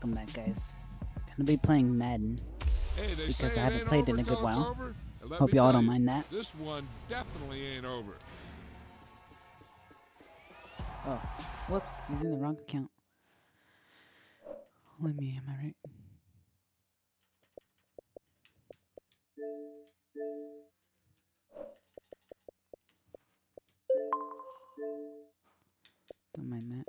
Welcome back, guys. Gonna be playing Madden Hey, they because say I it haven't ain't played over in a good till it's while. over. And let Hope me y'all tell don't you, mind that. this one definitely ain't over. Oh, whoops, using the wrong account. Let me, am I right? Don't mind that.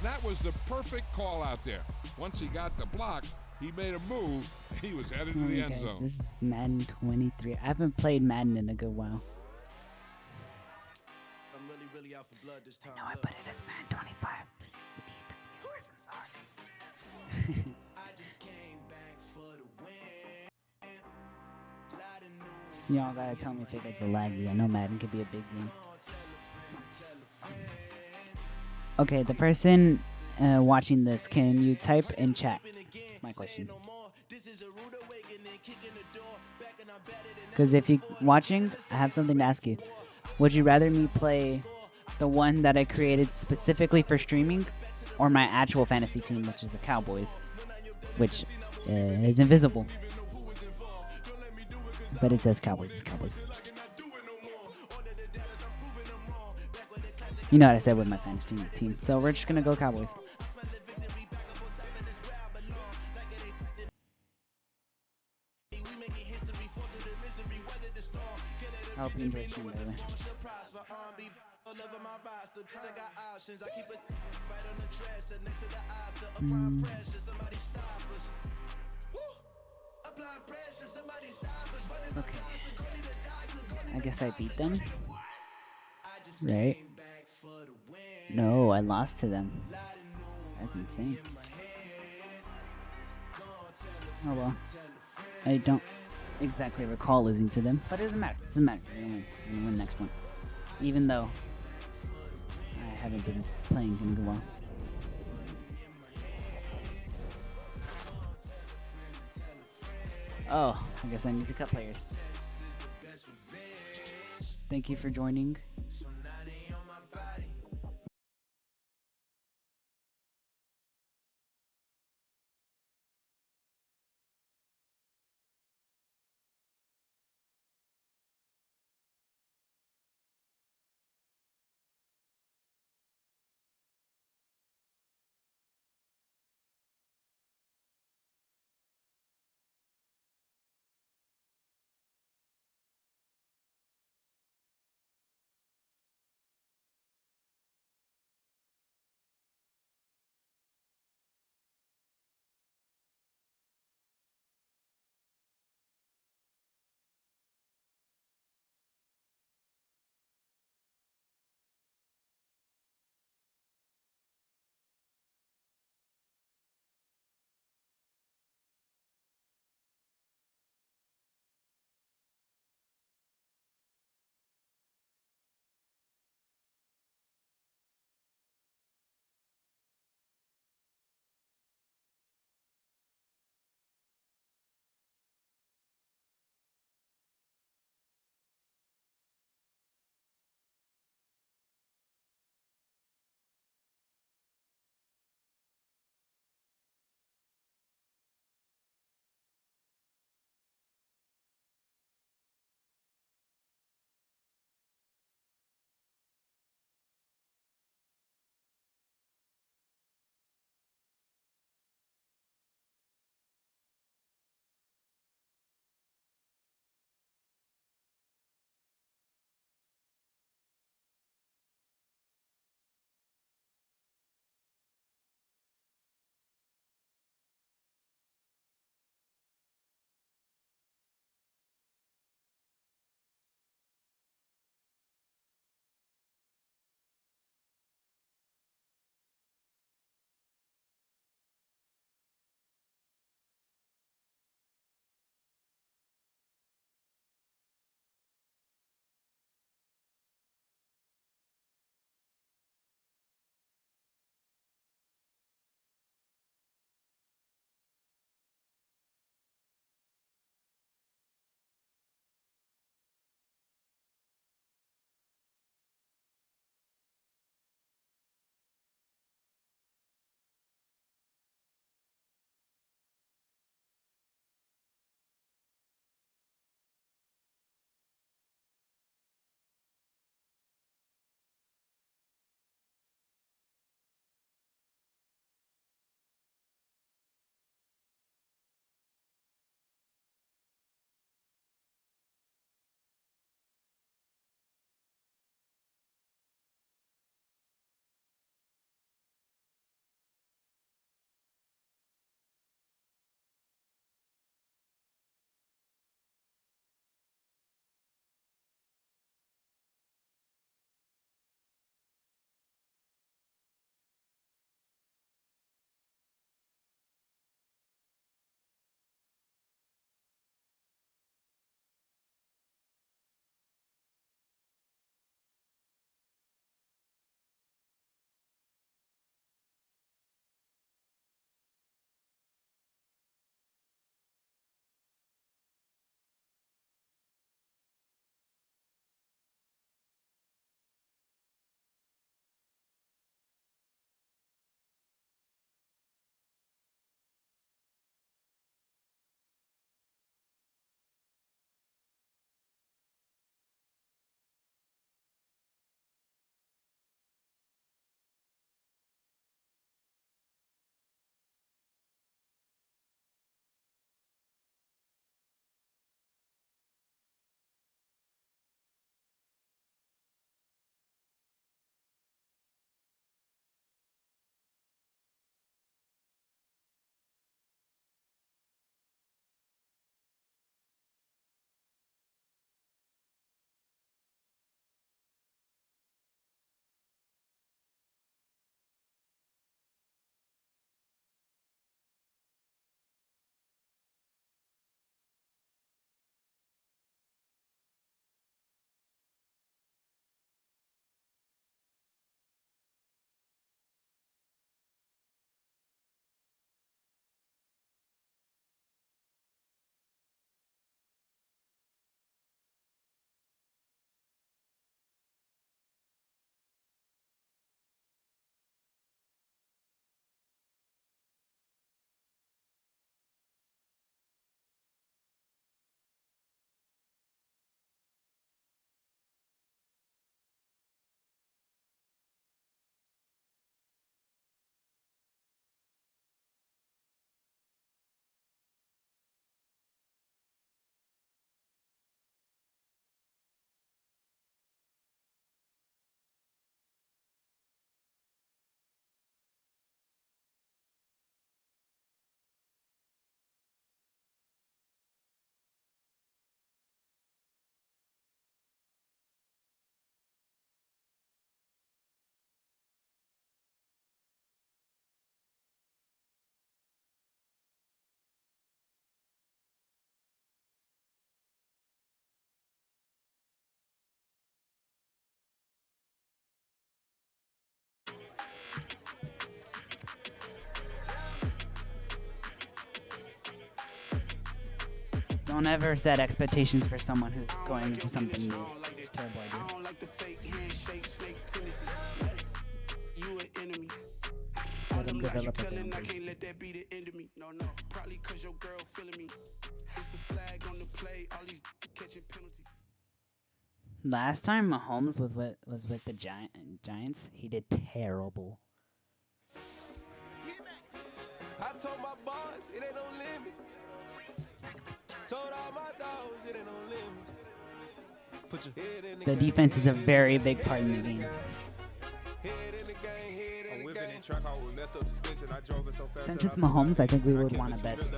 That was the perfect call out there. Once he got the block, he made a move, and he was headed to the Alright, end guys, zone. this is Madden 23. I haven't played Madden in a good while. I'm really out for blood this time. I put it as Madden 25, but we need the viewers, I'm sorry. I just came back for the win. Y'all gotta tell me if it gets a laggy. I know Madden could be a big game. Okay, the person watching this, can you type in chat? That's my question. Because if you're watching, I have something to ask you. Would you rather me play the one that I created specifically for streaming, or my actual fantasy team, which is the Cowboys, which is invisible, but it says Cowboys. It's Cowboys. You know what I said with my fantasy team, so we're just gonna go Cowboys. I hope you enjoyed stream, by the way. Okay. I guess I beat them. Right? No, I lost to them. That's insane. Oh well. I don't exactly recall losing to them, but it doesn't matter. It doesn't matter. We're gonna win. We're gonna win next one. Even though I haven't been playing in a while. Oh, I guess I need to cut players. Thank you for joining. Don't ever set expectations for someone who's going into something new. It's a terrible idea. I don't like the fake handshake, snake tendency. You an enemy. All Let them them lies you develop at their own telling, I pace. can't let that be the end of me. No, probably cause your girl feeling me. It's a flag on the play, all these catching penalties. Last time Mahomes was with the Giants, he did terrible. I told my boys it ain't no limit. Told all my dogs it ain't no limit. Put your head in The defense is a very big part in the game. Head in the game, head in the game. Track out with messed up suspension. I drove it so fast. Since it's Mahomes, I think we would want to best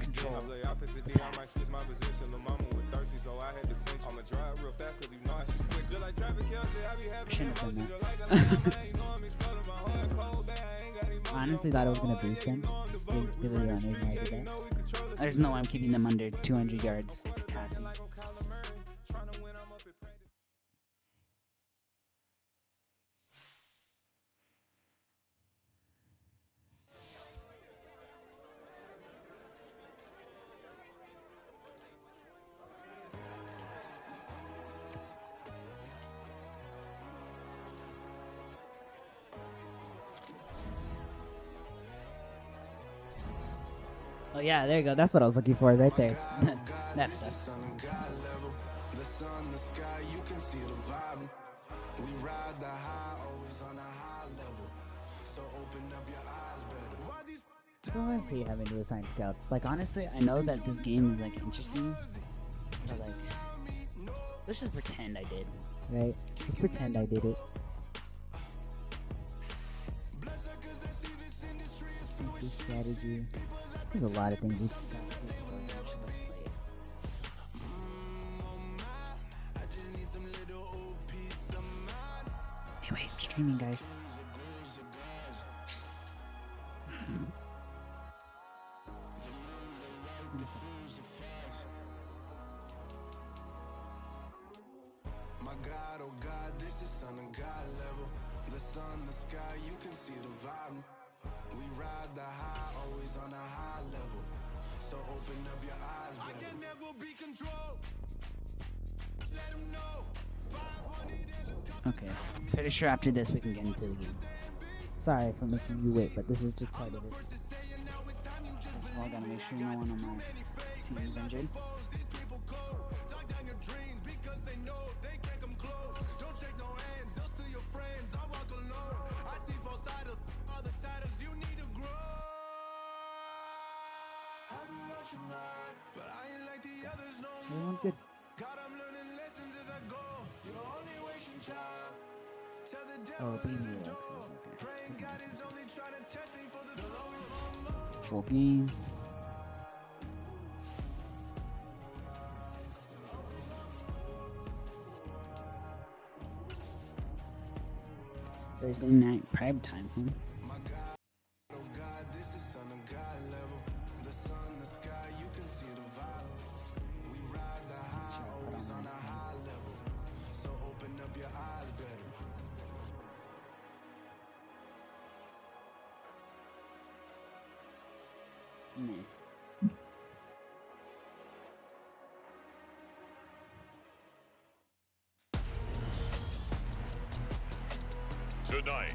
control. I might switch my position. The mama was thirsty, so I had to quench. I'ma drive real fast cause you know I should quick. Just like traffic counts, I be having Shouldn't have done that. I honestly thought I was gonna boost them. Just give it a run. There's no way I'm keeping them under 200 yards passing. Oh yeah, there you go. That's what I was looking for right there. That stuff. Sun and God level. The sun, the sky, you can see the vibe. We ride the high, always on a high level. So open up your eyes better. Why these Oh, I hate having to assign scouts. Like honestly, I know that this game is like interesting, but like, let's just pretend I did, right? Let's pretend I did it. This strategy. There's a lot of things we can do before we actually play it. I just need some little old peace of mind. Hey, wait, streaming, guys. My God, oh God, this is sun and God level. The sun, the sky, you can see the vibe. We ride the high, always on a high level. So open up your eyes, baby. I can never be controlled. Let them know. 500 Okay, pretty sure after this we can get into the game. Sorry for making you wait, but this is just part of it. Well, I gotta make sure no one on my team is injured. Everyone's good. Oh, BB Alexis, okay. Full game. Thursday night prime time, huh? Tonight.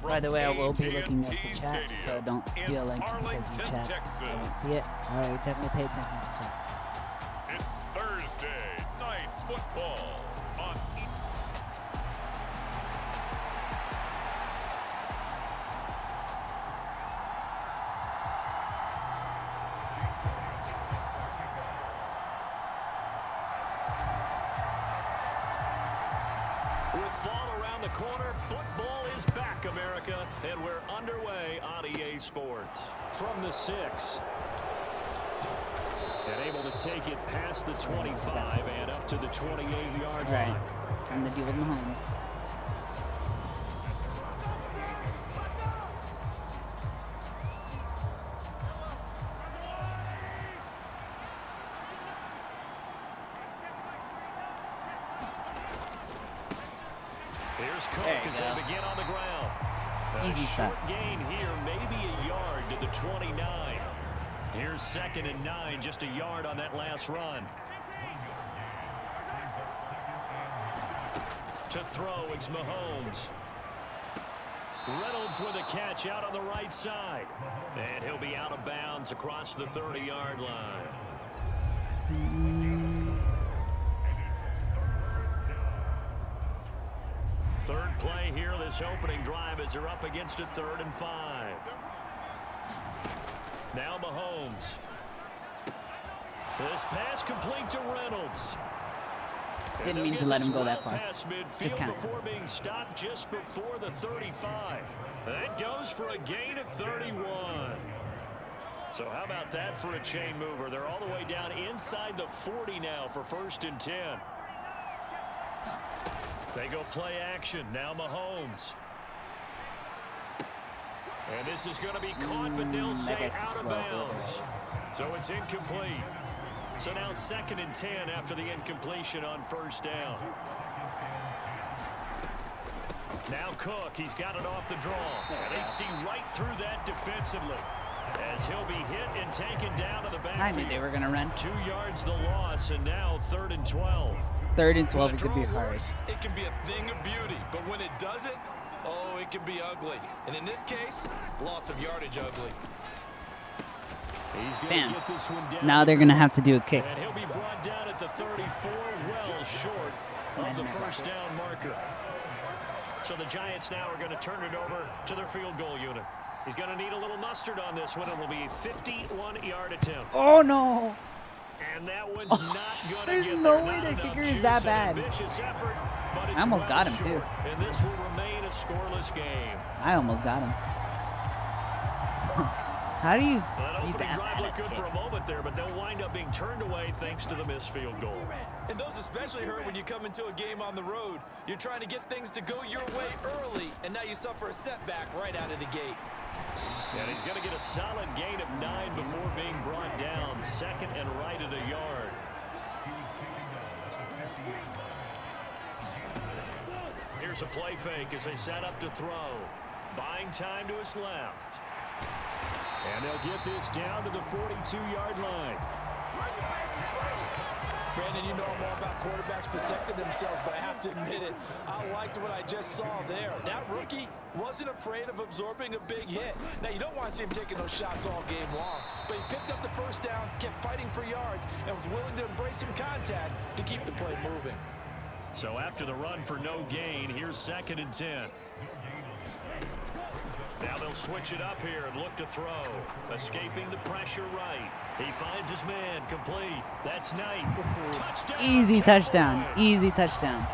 By the way, I will be AT&T looking at the chat, Stadium so don't in feel like because Arlington, the chat Texas. I don't see it. Alright, definitely pay attention to chat. It's Thursday Night Football on With fall around the corner, football is back, America, and we're underway on EA Sports. From the 6. And able to take it past the 25 and up to the 28-yard line. Alright, time to deal with Mahomes. Here's Cook There you as go. they begin on the ground. A Easy short stuff. gain here, maybe a yard to the 29. Here's 2nd and 9, just a yard on that last run. To throw, it's Mahomes. Reynolds with a catch out on the right side. And he'll be out of bounds across the 30-yard line. Third play here this opening drive as they're up against a 3rd and 5. Now Mahomes. This pass complete to Reynolds. Didn't mean to let him go that far. Just kind of. Before being stopped just before the 35. That goes for a gain of 31. So how about that for a chain mover? They're all the way down inside the 40 now for 1st and 10. They go play action. Now Mahomes. And this is going to be caught, but they'll say out of bounds. So it's incomplete. So now 2nd and 10 after the incompletion on 1st down. Now Cook, he's got it off the draw. And they see right through that defensively as he'll be hit and taken down to the backfield. I knew they were going to run. 2 yards the loss, and now 3rd and 12. 3rd and 12 is going to be hard. It can be a thing of beauty, but when it doesn't, oh, it can be ugly. And in this case, loss of yardage ugly. Bam. Now they're going to have to do a kick. And he'll be brought down at the 34, well short of the 1st down marker. So the Giants now are going to turn it over to their field goal unit. He's going to need a little mustard on this one. It will be a 51-yard attempt. Oh, no. And that one's not going to There's get no there. way Not the enough kicker is juice that and bad. ambitious effort, but it's I almost got him, short, too. And this will remain a scoreless game. I almost got him. How do you That be opening that drive bad looked at good for a moment there, but they'll wind up being turned away thanks to the missed field goal. And those especially hurt when you come into a game on the road. You're trying to get things to go your way early, and now you suffer a setback right out of the gate. And he's going to get a solid gain of 9 before being brought down. 2nd and right at a yard. Here's a play fake as they set up to throw. Buying time to his left. And they'll get this down to the 42-yard line. Brandon, you know I'm all about quarterbacks protecting themselves, but I have to admit it, I liked what I just saw there. That rookie wasn't afraid of absorbing a big hit. Now, you don't want to see him taking those shots all game long, but he picked up the 1st down, kept fighting for yards, and was willing to embrace some contact to keep the play moving. So after the run for no gain, here's 2nd and 10. Now they'll switch it up here and look to throw. Escaping the pressure right. He finds his man complete. That's Knight. Touchdown. Easy touchdown. Easy touchdown.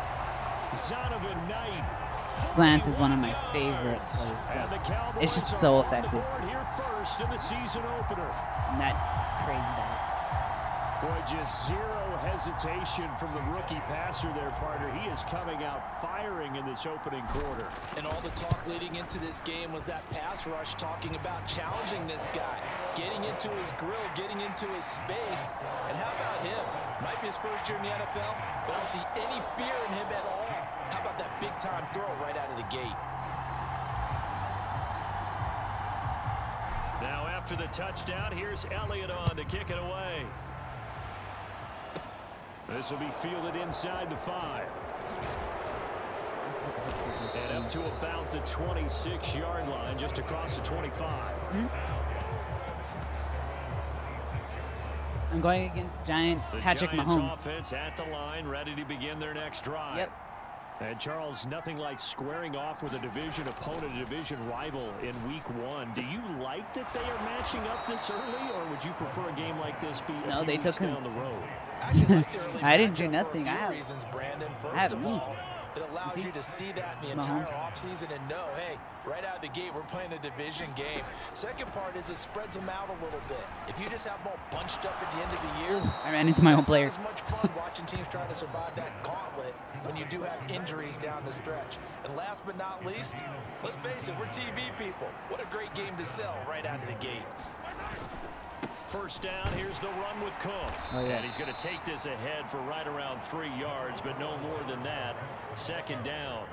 Zonovan Knight. Slants is one of my favorite plays. And the Cowboys It's just so are on the effective. board here first in the season opener. And that's crazy bad. Boy, just zero hesitation from the rookie passer there, partner. He is coming out firing in this opening quarter. And all the talk leading into this game was that pass rush talking about challenging this guy, getting into his grill, getting into his space. And how about him? Might be his first year in the NFL, but I don't see any fear in him at all. How about that big-time throw right out of the gate? Now after the touchdown, here's Elliott on to kick it away. This will be fielded inside the 5. And up to about the 26-yard line, just across the 25. I'm going against Giants, The Patrick Giants Mahomes. offense at the line, ready to begin their next drive. Yep. And Charles, nothing like squaring off with a division opponent, a division rival in week 1. Do you like that they are matching up this early, or would you prefer a game like this be a No, few they weeks took him. down the road? Actually, like the early I didn't do matchup nothing. For a I few have- reasons, Brandon. I First have of me. all, it allows See? you to see that in the entire Mahomes. offseason and know, hey, right out of the gate, we're playing a division game. Second part is it spreads them out a little bit. If you just have them all bunched up at the end of the year, I ran into my own it's not player. as much fun watching teams trying to survive that gauntlet when you do have injuries down the stretch. And last but not least, let's face it, we're TV people. What a great game to sell right out of the gate. First down, here's the run with Cook. Oh, yeah. And he's going to take this ahead for right around 3 yards, but no more than that. 2nd down.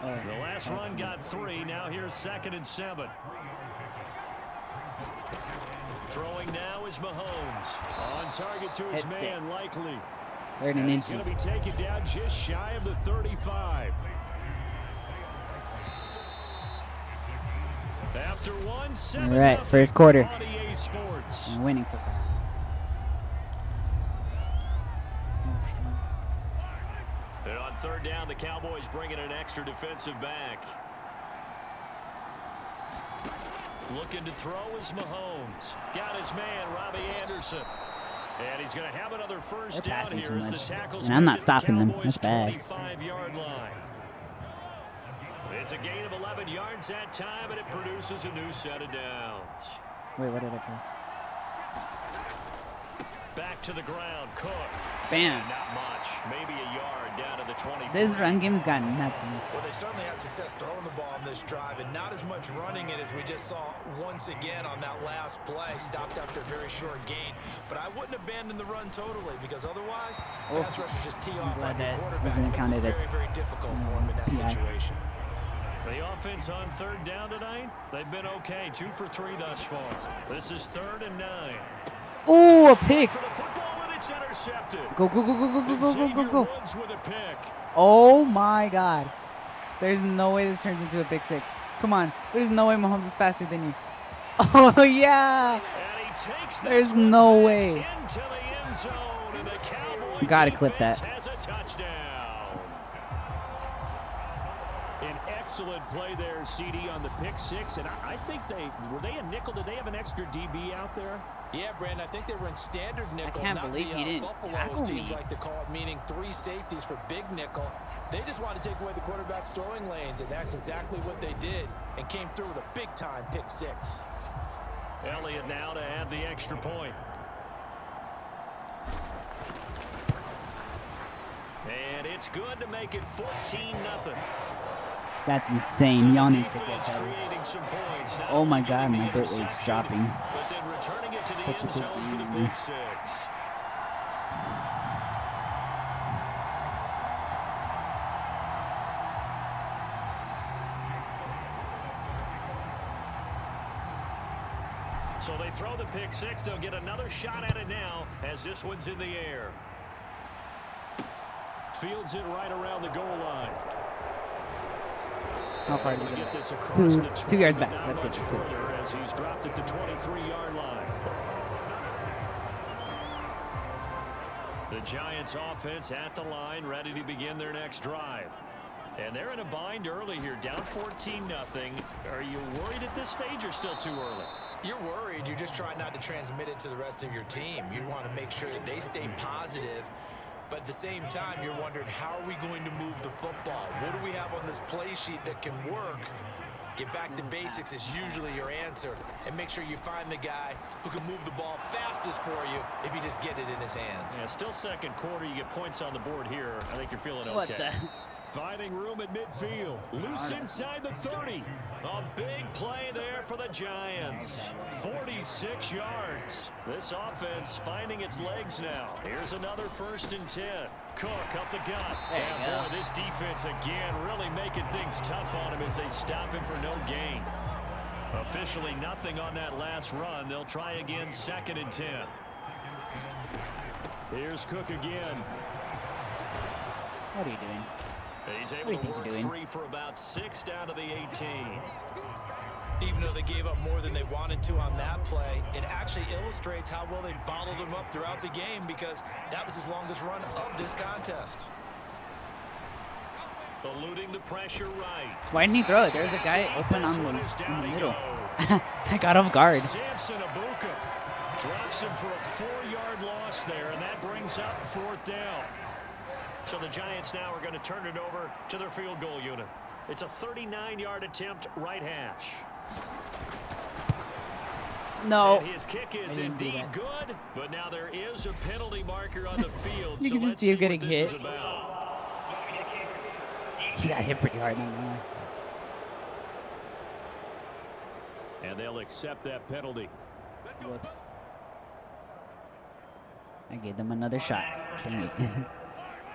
Oh, The last that's run me. got 3. Now here's 2nd and 7. Throwing now is Mahomes. On target to his Head man, likely. 30 And he's inches. going to be taken down just shy of the 35. After one, 7 All right, first quarter. on EA Sports. I'm winning so far. And on third down, the Cowboys bringing an extra defensive back. Looking to throw is Mahomes. Got his man, Robbie Anderson. And he's going to have another first They're down passing here too as the much. tackles And I'm not made at the stopping them. Cowboys' That's bad. 25-yard line. It's a gain of 11 yards that time, and it produces a new set of downs. Wait, what did I press? Back to the ground, Cook. Bam. Not much, maybe a yard down to the 23. This run game's got nothing. Well, they certainly had success throwing the ball on this drive, and not as much running it as we just saw once again on that last play. Stopped after a very short gain. But I wouldn't abandon the run totally, because otherwise, pass rushers just tee off glad on your that quarterback. wasn't Makes it counted as very, very difficult for him in that PI. situation. The offense on third down tonight, they've been okay. 2 for 3 thus far. This is 3rd and 9. Ooh, a pick. For the football, and it's intercepted. Go, go, go, go, go, go, go, go, go, go. Woods with a pick. Oh my God. There's no way this turns into a big 6. Come on. There's no way Mahomes is faster than you. Oh, yeah. And he takes this There's one no back way. into the end zone, and the Cowboy Gotta clip defense that. has a touchdown. An excellent play there, CD, on the pick 6. And I think were they a nickel? Did they have an extra DB out there? Yeah, Brandon, I think they were in standard nickel. can't not believe the, he didn't Buffalo, tackle as teams me. like to call it, meaning 3 safeties for big nickel. They just wanted to take away the quarterback's throwing lanes, and that's exactly what they did, and came through with a big-time pick 6. Elliott now to add the extra point. And it's good to make it 14-0. That's insane. Y'all need to get Defense better. creating some points. Not Oh my only God, getting my the bit rate's interception, dropping. But then returning it to the Such a end good zone for the game. pick 6. So they throw the pick 6. They'll get another shot at it now as this one's in the air. Fields it right around the goal line. How far did Able he to get? get this across Two- the 2 yards 20, back. not That's good, much that's good. further as he's dropped at the 23-yard line. The Giants offense at the line, ready to begin their next drive. And they're in a bind early here, down 14-0. Are you worried at this stage or still too early? You're worried. You're just trying not to transmit it to the rest of your team. You want to make sure that they stay positive. But at the same time, you're wondering, how are we going to move the football? What do we have on this play sheet that can work? Get back to basics is usually your answer. And make sure you find the guy who can move the ball fastest for you if you just get it in his hands. Yeah, still second quarter. You get points on the board here. I think you're feeling okay. What the? Finding room at midfield. Loose inside the 30. A big play there for the Giants. 46 yards. This offense finding its legs now. Here's another 1st and 10. Cook up the gut. There you Yeah, go. boy, this defense again really making things tough on him as they stop him for no gain. Officially nothing on that last run. They'll try again 2nd and 10. Here's Cook again. What are you doing? He's What do able you to think work you're doing? free for about 6 down to the 18. Even though they gave up more than they wanted to on that play, it actually illustrates how well they bottled him up throughout the game, because that was his longest run of this contest. Eluding the pressure right. Why didn't he throw it? There's a guy open This on one is the, down in the he middle. goes. I got off guard. Samson Abuka drops him for a 4-yard loss there, and that brings up 4th down. So the Giants now are going to turn it over to their field goal unit. It's a 39-yard attempt, right hash. No. And his kick is I didn't do indeed that. good, but now there is a penalty marker on the field. You so can just let's see him what getting this hit. is about. He got hit pretty hard, not gonna lie. And they'll accept that penalty. Whoops. I gave them another shot. Dang it.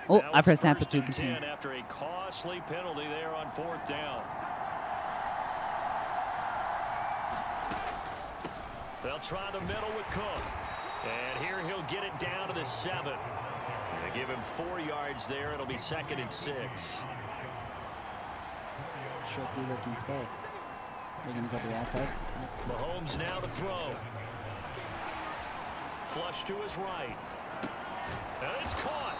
Oh, Now I it's pressed half the 1st two and continue. 10 after a costly penalty there on 4th down. They'll try the middle with Cook. And here he'll get it down to the 7. They give him 4 yards there. It'll be 2nd and 6. Tricky looking play. They're going to go to the outsides. Mahomes now to throw. Flush to his right. And it's caught.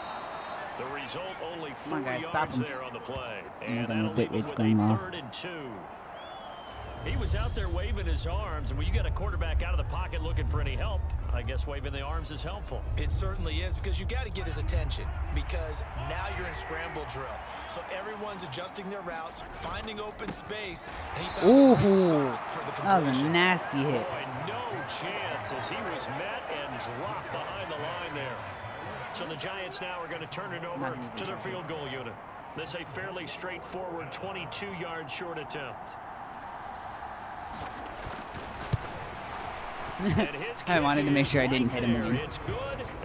The result, only 4 yards there on the play. And that'll leave it with a 3rd and 2. He was out there waving his arms, and when you get a quarterback out of the pocket looking for any help, I guess waving the arms is helpful. It certainly is, because you got to get his attention, because now you're in scramble drill. So everyone's adjusting their routes, finding open space, and he found the right spot for the completion. That was a nasty hit. Boy, no chance as he was met and dropped behind the line there. So the Giants now are going to turn it over to their field goal unit. This is a fairly straightforward 22-yard short attempt. I wanted to make sure I didn't hit him again. It's good,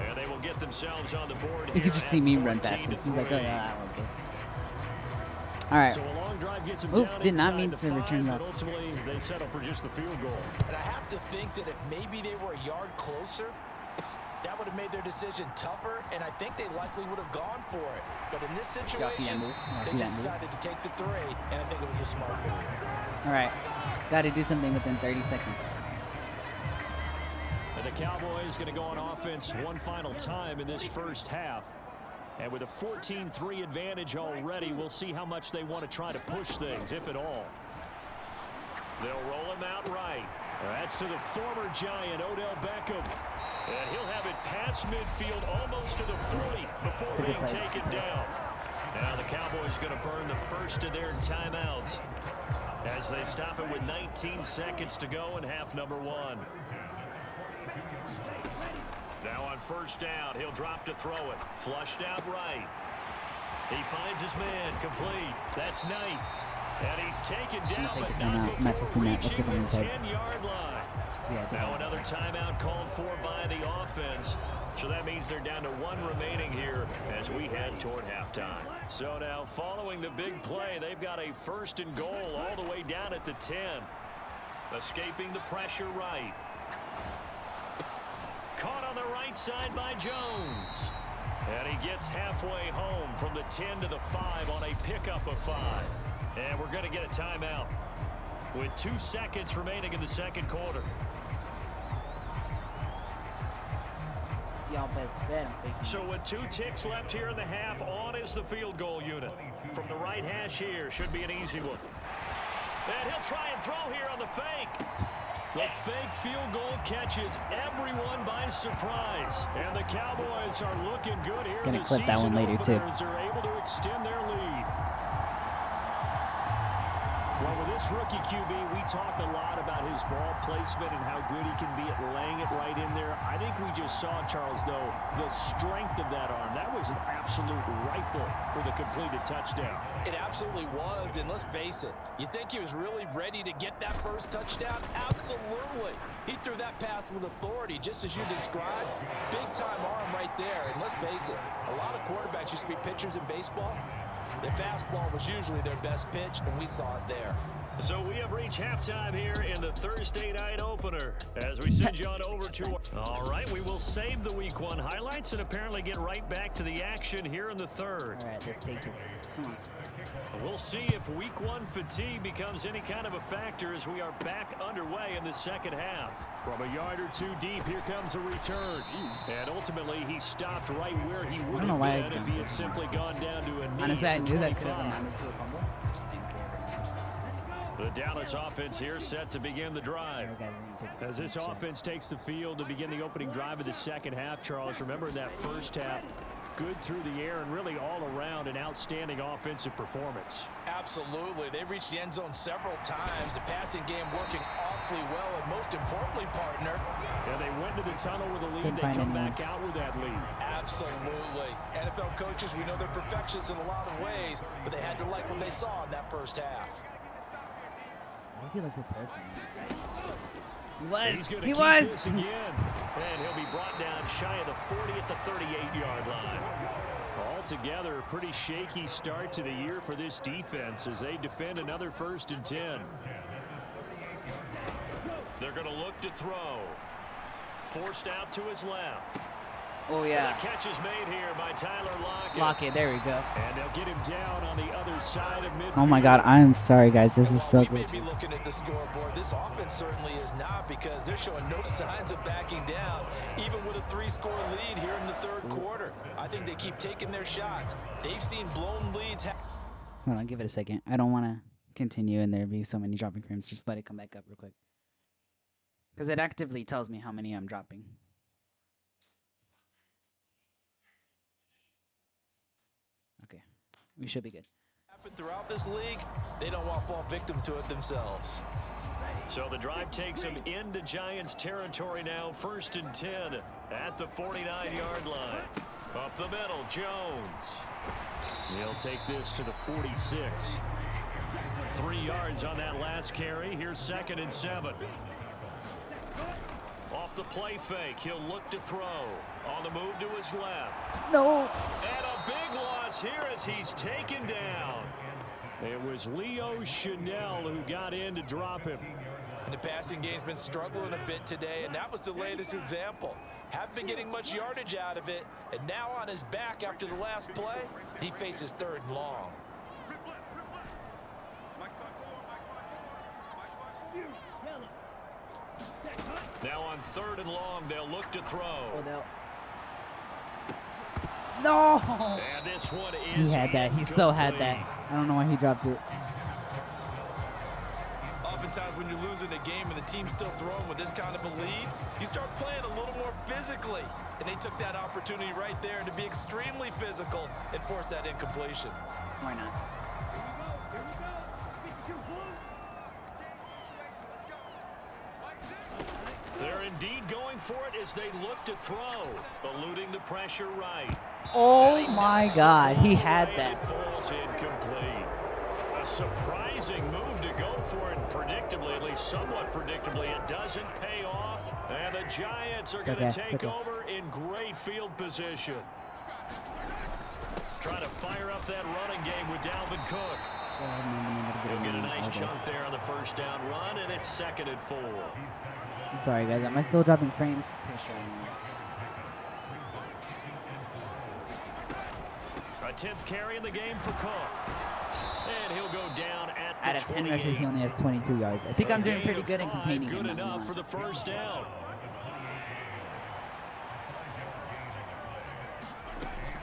and they will get themselves on the board. You could just see me run past him. He's like, oh yeah, that one's good. All right. So a long drive gets him Oop, down did not mean inside to the return 5, left. but ultimately they settle for just the field goal. And I have to think that if maybe they were a yard closer, that would have made their decision tougher, and I think they likely would have gone for it. But in this situation, they just decided to take the 3, and I think it was a smart move. All right. Got to do something within 30 seconds. And the Cowboys going to go on offense one final time in this first half. And with a 14-3 advantage already, we'll see how much they want to try to push things, if at all. They'll roll him out right. That's to the former Giant, Odell Beckham. And he'll have it past midfield almost to the 40 before being taken down. Now the Cowboys going to burn the first of their timeouts as they stop it with 19 seconds to go in half number 1. Now on first down, he'll drop to throw it. Flushed out right. He finds his man complete. That's Knight. And he's taken down, but not before reaching the 10-yard line. Now another timeout called for by the offense. So that means they're down to 1 remaining here as we head toward halftime. So now following the big play, they've got a 1st and goal all the way down at the 10. Escaping the pressure right. Caught on the right side by Jones. And he gets halfway home from the 10 to the 5 on a pickup of 5. And we're going to get a timeout with 2 seconds remaining in the second quarter. Y'all best bet I'm taking So with 2 ticks left here in the half, on is the field goal unit. From the right hash here, should be an easy one. And he'll try and throw here on the fake. The fake field goal catches everyone by surprise. And the Cowboys are looking good here. Gonna clip that one later too. As they're able to extend their lead. Well, with this rookie QB, we talk a lot about his ball placement and how good he can be at laying it right in there. I think we just saw, Charles, though, the strength of that arm. That was an absolute rifle for the completed touchdown. It absolutely was, and let's face it, you think he was really ready to get that first touchdown? Absolutely. He threw that pass with authority, just as you described. Big-time arm right there, and let's face it, a lot of quarterbacks used to be pitchers in baseball. The fastball was usually their best pitch, and we saw it there. So we have reached halftime here in the Thursday night opener as we send you on over to... All right, we will save the Week 1 highlights and apparently get right back to the action here in the third. All right, let's take this. Come on. We'll see if Week 1 fatigue becomes any kind of a factor as we are back underway in the second half. From a yard or 2 deep, here comes a return. And ultimately, he stopped right where he would have been if he had simply gone down to a knee. Honestly, I knew that could have amounted to a fumble. The Dallas offense here set to begin the drive. As this offense takes the field to begin the opening drive of the second half, Charles, remember that first half, good through the air and really all around an outstanding offensive performance. Absolutely. They reached the end zone several times. The passing game working awfully well, and most importantly, partner. Yeah, they went to the tunnel with a lead. They come back out with that lead. Absolutely. NFL coaches, we know they're perfectionists in a lot of ways, but they had to like what they saw in that first half. Why does he look prepared for me? He was. This again. And he'll be brought down shy of the 40 at the 38-yard line. Altogether, a pretty shaky start to the year for this defense as they defend another 1st and 10. They're going to look to throw. Forced out to his left. Oh, yeah. The catch is made here by Tyler Lockett. Lockett, there we go. And they'll get him down on the other side of midfield. Oh, my God. I am sorry, guys. This is so We may glitchy. be looking at the scoreboard. This offense certainly is not, because they're showing no signs of backing down, even with a 3-score lead here in the third quarter. I think they keep taking their shots. They've seen blown leads. Hold on, give it a second. I don't want to continue and there be so many dropping frames. Just let it come back up real quick. Because it actively tells me how many I'm dropping. Okay, we should be good. Throughout this league, they don't want to fall victim to it themselves. So the drive takes him into Giants territory now. 1st and 10 at the 49-yard line. Up the middle, Jones. He'll take this to the 46. 3 yards on that last carry. Here's 2nd and 7. Off the play fake, he'll look to throw. On the move to his left. No. And a big loss here as he's taken down. It was Leo Chanel who got in to drop him. And the passing game's been struggling a bit today, and that was the latest example. Haven't been getting much yardage out of it, and now on his back after the last play, he faces 3rd and long. Now on 3rd and long, they'll look to throw. No. And this one is He had that. He so had that. I don't know why he dropped it. Oftentimes when you're losing a game and the team's still throwing with this kind of a lead, you start playing a little more physically. And they took that opportunity right there to be extremely physical and force that incompletion. Why not? They're indeed going for it as they look to throw, eluding the pressure right. Oh my God, he had It that. falls incomplete. A surprising move to go for it, predictably, at least somewhat predictably. It doesn't pay off, and the Giants are going to take over in great field position. Trying to fire up that running game with Dalvin Cook. He'll get a nice chunk there on the 1st down run, and it's 2nd and 4. I'm sorry, guys. Am I still dropping frames? Pretty sure I am. A 10th carry in the game for Cook. And he'll go down at the Out of 10 28. rushes, he only has 22 yards. I think I'm doing pretty good in containing him. Good enough for the 1st down.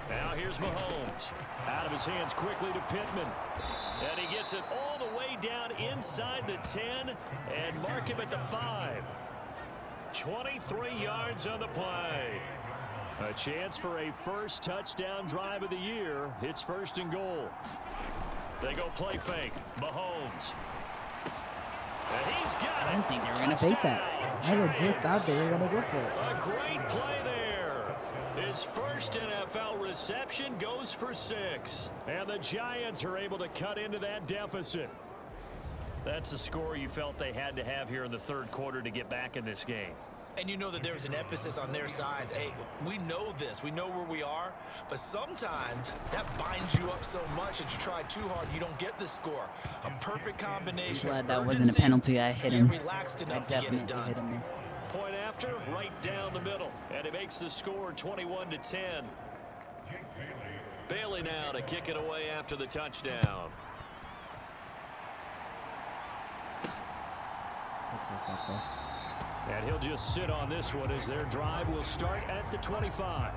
Now here's Mahomes. Out of his hands quickly to Pittman. And he gets it all the way down inside the 10 and mark him at the 5. 23 yards on the play. A chance for a first touchdown drive of the year. It's 1st and goal. They go play fake. Mahomes. And he's got it. I didn't think they were going to fake that. I legit thought they were going to go for it. A great play there. His first NFL reception goes for 6. And the Giants are able to cut into that deficit. That's the score you felt they had to have here in the 3rd quarter to get back in this game. And you know that there's an emphasis on their side. Hey, we know this. We know where we are. But sometimes that binds you up so much that you try too hard, you don't get the score. A perfect combination. I'm glad that wasn't a penalty. I hit him. Relaxed I enough to get it definitely done. hit him. Point after, right down the middle. And it makes the score 21-10. Bailey now to kick it away after the touchdown. And he'll just sit on this one as their drive will start at the 25.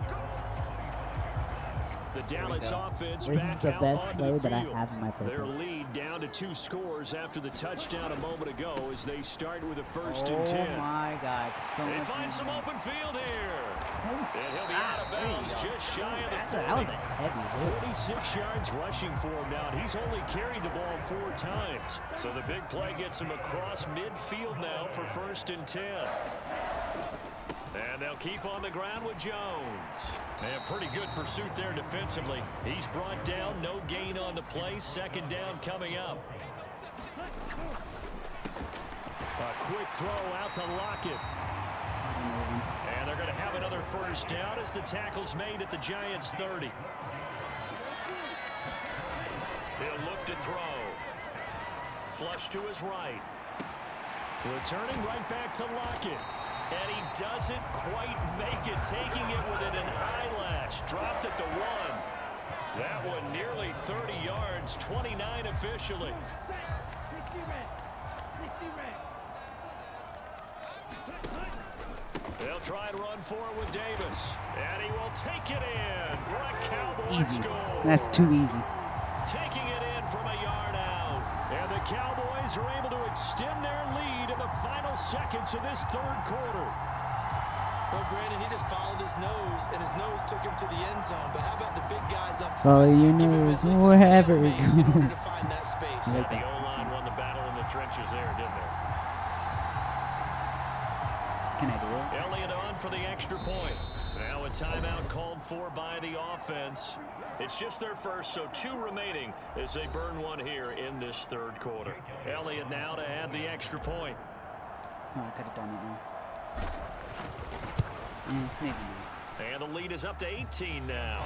The Dallas offense This is back the out best onto play the that I field. have in my Their playbook. lead down to 2 scores after the touchdown a moment ago as they start with a 1st and 10. Oh my God. So They much find some movement. open field here. And he'll be out of bounds just shy of the That was 40. a heavy hit. 46 yards rushing for him now. He's only carried the ball 4 times. So the big play gets him across midfield now for 1st and 10. And they'll keep on the ground with Jones. And pretty good pursuit there defensively. He's brought down, no gain on the play. 2nd down coming up. A quick throw out to Lockett. And they're going to have another 1st down as the tackle's made at the Giants' 30. He'll look to throw. Flush to his right. Returning right back to Lockett. And he doesn't quite make it, taking it within an eyelash. Dropped at the 1. That one nearly 30 yards, 29 officially. They'll try and run for it with Davis. And he will take it in for a Cowboys Easy. score. That's too easy. Taking it in from a yard out. And the Cowboys are able to extend their lead in the final seconds of this third quarter. Well, Brandon, he just followed his nose, and his nose took him to the end zone. But how about the big guys up front? Follow your Give him nose at least a wherever it stalemate in order to goes. find that space. Like The that. O-line won the battle in the trenches there, didn't they? Can I do it? Elliott on for the extra point. Now a timeout called for by the offense. It's just their first, so 2 remaining as they burn one here in this third quarter. Elliott now to add the extra point. Oh, I could have done it now. Maybe not. And the lead is up to 18 now.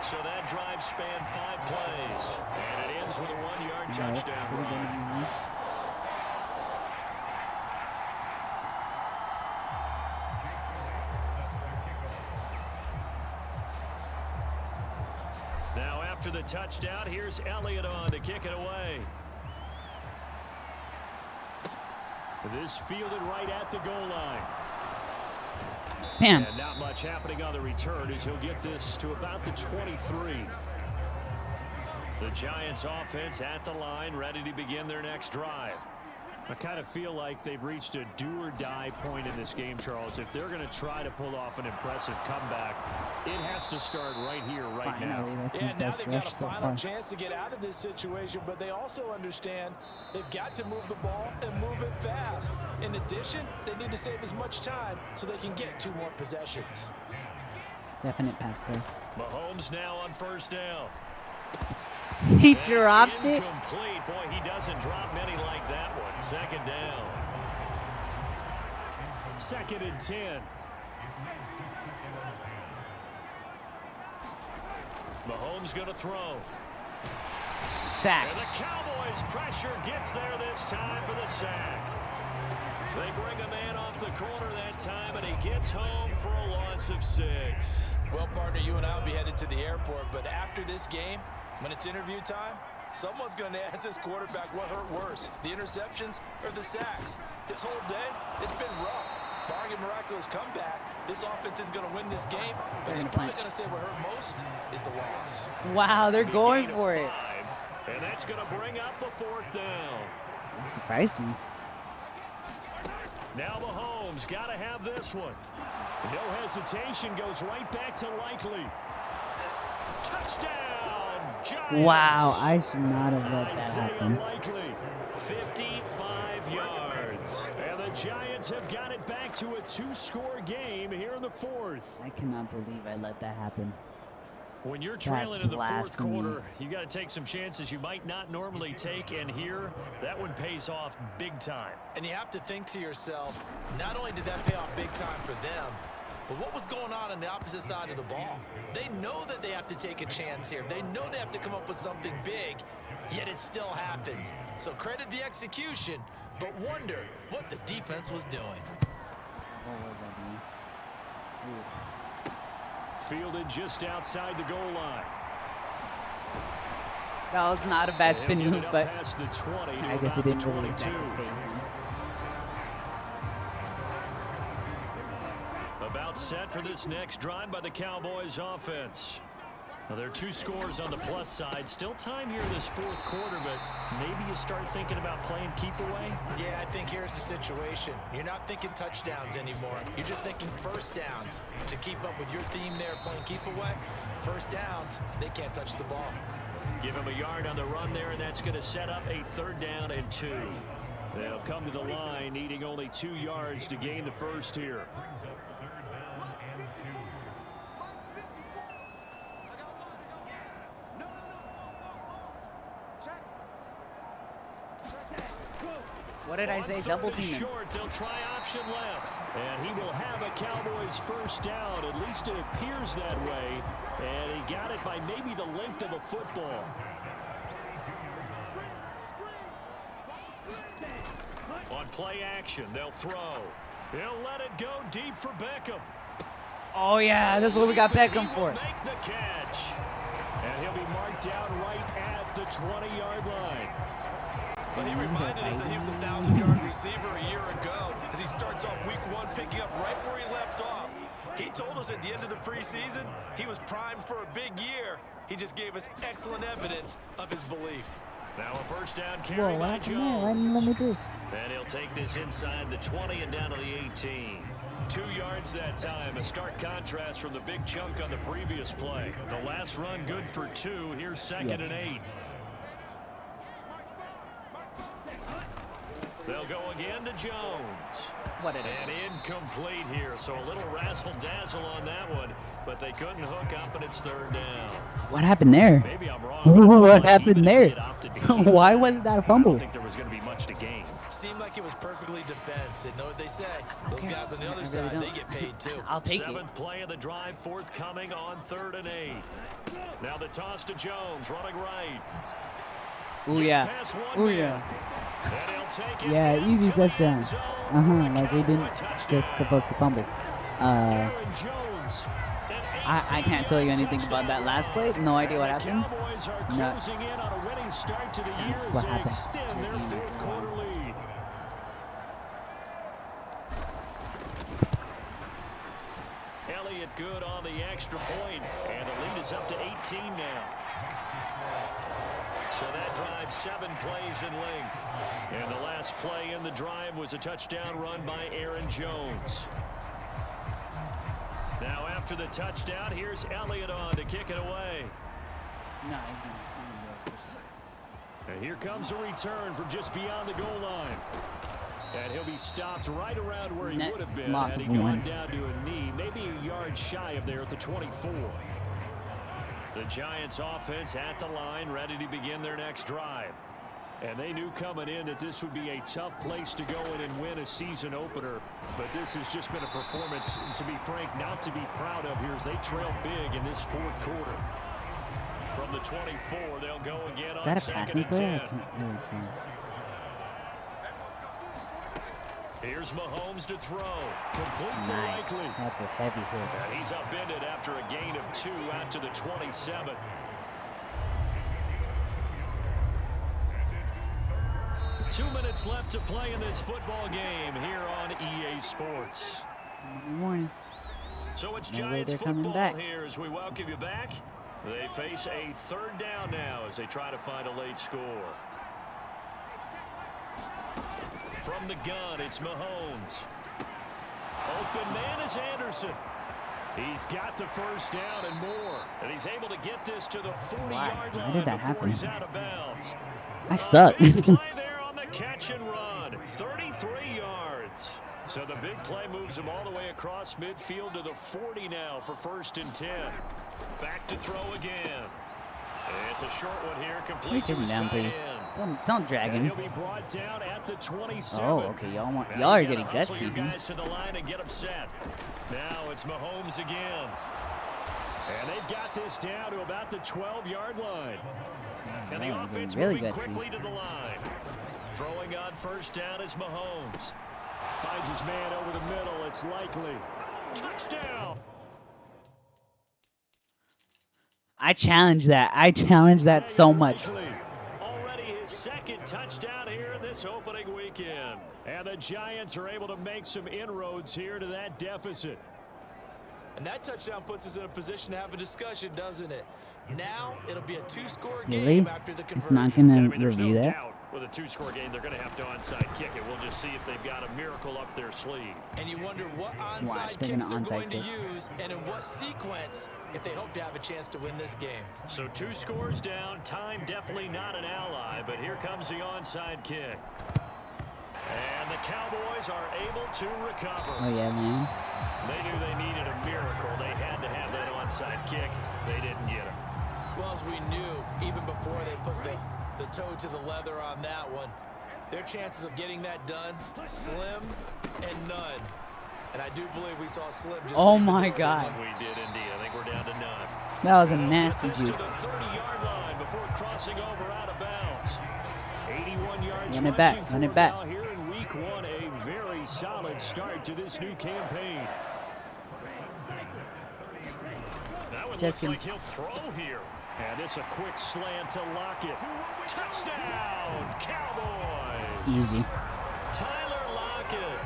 So that drive spanned 5 plays. And it ends with a 1-yard touchdown run. Now after the touchdown, here's Elliott on to kick it away. This fielded right at the goal line. Bam. And not much happening on the return as he'll get this to about the 23. The Giants offense at the line, ready to begin their next drive. I kind of feel like they've reached a do-or-die point in this game, Charles. If they're going to try to pull off an impressive comeback, it has to start right here, right now. Finally, that's his Yeah, now best they've got a rush so final far. chance to get out of this situation, but they also understand they've got to move the ball and move it fast. In addition, they need to save as much time so they can get 2 more possessions. Definite pass there. Mahomes now on first down. He That's dropped it. incomplete. Boy, he doesn't drop many like that one. Second down. 2nd and 10. Mahomes going to throw. Sack. And the Cowboys pressure gets there this time for the sack. They bring a man off the corner that time, and he gets home for a loss of 6. Well, partner, you and I will be headed to the airport, but after this game, when it's interview time, someone's going to ask this quarterback what hurt worse, the interceptions or the sacks. This whole day, it's been rough. Barring a miraculous comeback, this offense is going to win this game, but they're probably going to say what hurt most is the loss. Wow, they're going Gain of for it. 5, and that's going to bring up a 4th down. That surprised me. Now Mahomes got to have this one. No hesitation, goes right back to Likely. Touchdown, Giants. Wow, I should not have let that Isaiah happen. Likely, 55 yards. And the Giants have got it back to a 2-score game here in the 4th. I cannot believe I let that happen. When you're trailing That's in the 4th blasphemy. quarter, you got to take some chances you might not normally take, and here, that one pays off big time. And you have to think to yourself, not only did that pay off big time for them, but what was going on the opposite side of the ball? They know that they have to take a chance here. They know they have to come up with something big, yet it still happens. So credit the execution, but wonder what the defense was doing. What was that, man? Ooh. Fielded just outside the goal line. That was not a bad spin He'll get move, it up but past the 20 to I guess about it didn't the really 22. affect the game. About set for this next drive by the Cowboys offense. Now, there are 2 scores on the plus side. Still time here in this 4th quarter, but maybe you start thinking about playing keep away. Yeah, I think here's the situation. You're not thinking touchdowns anymore. You're just thinking first downs. To keep up with your theme there, playing keep away, first downs, they can't touch the ball. Give him a yard on the run there, and that's going to set up a 3rd down and 2. They'll come to the line, needing only 2 yards to gain the first here. What did I say? Double team him. Short, they'll try option left. And he will have a Cowboys first down. At least it appears that way. And he got it by maybe the length of a football. on play action. They'll throw. He'll let it go deep for Beckham. Oh yeah, that's what we got Beckham He for. will make the catch. And he'll be marked down right at the 20-yard line. But he reminded us that he was a 1,000-yard receiver a year ago as he starts off week 1 picking up right where he left off. He told us at the end of the preseason he was primed for a big year. He just gave us excellent evidence of his belief. Now a first down Whoa, carry what by happened there? Why didn't you let me Jones. through? And he'll take this inside the 20 and down to the 18. 2 yards that time. A stark contrast from the big chunk on the previous play. The last run good for 2. Here's second and 8. They'll go again to Jones. What did And incomplete here, so a little razzle-dazzle on that one, but they couldn't hook up, and it's third down. What happened there? Maybe I'm wrong. but it looked What like happened even if there? he had opted to keep Why that, wasn't that a I fumble? don't think there was going to be much to gain. Seemed like it was perfectly defensive. Know what they say? Those Okay. guys on the I other really side, don't. they get paid too. I'll take it. 7th play of the drive forthcoming on 3rd and 8. Now the toss to Jones, running right. Ooh Gets yeah. past one Ooh man. yeah. And he'll take it Yeah, into easy the touchdown. end zone for a Like we didn't Cowboy touchdown. just supposed to fumble. Aaron Jones, an I can't tell you 18-yard anything about that touchdown. last play. No idea what The happened. Cowboys are No. closing in on a winning start to the year That's as what they happens extend to a their game fourth after a quarter while. lead. Elliott good on the extra point, and the lead is up to 18 now. So that drive 7 plays in length. And the last play in the drive was a touchdown run by Aaron Jones. Now after the touchdown, here's Elliott on to kick it away. No, he's gonna. And here comes a return from just beyond the goal line. And he'll be stopped right around where he Net would have been loss had he of gone one. down to a knee, maybe a yard shy of there at the 24. The Giants offense at the line, ready to begin their next drive. And they knew coming in that this would be a tough place to go in and win a season opener. But this has just been a performance, to be frank, not to be proud of here as they trail big in this fourth quarter. From the 24, they'll go again Is on that a 2nd passing and play? 10. I can't really tell. Here's Mahomes to throw. Complete to Nice. Likely. That's a heavy hit. And he's upended after a gain of 2 out to the 27. Two minutes left to play in this football game here on EA Sports. Good morning. So it's No way Giants they're coming football back. here as we welcome you back. They face a 3rd down now as they try to find a late score. From the gun, it's Mahomes. Open man is Anderson. He's got the first down and more. And he's able to get this to the 40-yard Why line did that before happen? he's out of bounds. I suck. Big play there on the catch and run. 33 yards. So the big play moves him all the way across midfield to the 40 now for 1st and 10. Back to throw again. It's a short one here, complete to Take him his down, tight please. end. Don't drag And him. he'll be brought down at the 27. Oh, okay. Y'all Now are you getting gotta hustle gutsy. your Huh? guys to the line and get them set. Now it's Mahomes again. And they've got this down to about the 12-yard line. And the Oh, offense really moving gutsy. quickly to the line. Throwing on 1st down is Mahomes. Finds his man over the middle. It's Likely. Touchdown. I challenge that. I challenge that so much. Likely. Already his 2nd touchdown here in this opening weekend. And the Giants are able to make some inroads here to that deficit. And that touchdown puts us in a position to have a discussion, doesn't it? Now it'll be a 2-score Really? game after the It's conversion. not gonna I mean, there's review no that. doubt with a 2-score game, they're going to have to onside kick it. We'll just see if they've got a miracle up their sleeve. And you wonder what Watch, onside they're kicks gonna they're going onside to kick. use and in what sequence if they hope to have a chance to win this game. So 2 scores down. Time definitely not an ally, but here comes the onside kick. And the Cowboys are able to recover. Oh yeah, man. They knew they needed a miracle. They had to have that onside kick. They didn't get it. Well, as we knew, even before they put the toe to the leather on that one, their chances of getting that done, slim and none. And I do believe we saw Slim just Oh leave the my door God. open. We did indeed. I think we're down to none. That was a nasty Get this to juke. the 30-yard line before crossing over out of bounds. 81 yards Run it back, rushing run it for back. now here in week Week 1, a very solid start to this new campaign. That one looks like he'll throw here. And this a quick slant to Lockett. Touchdown, Cowboys! Easy. Tyler Lockett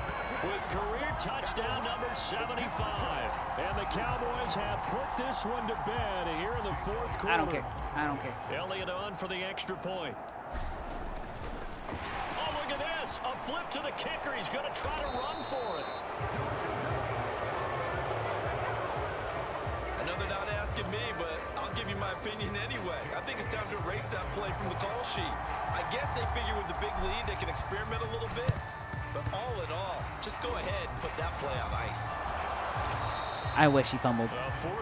with career touchdown number 75. And the Cowboys have put this one to bed here in the fourth quarter. I don't care. I don't care. Elliott on for the extra point. Oh, look at this. A flip to the kicker. He's going to try to run for it. Another not asking me, but I'll give you my opinion anyway. I think it's time to erase that play from the call sheet. I guess they figure with the big lead they can experiment a little bit. But all in all, just go ahead and put that play on ice. I wish he fumbled.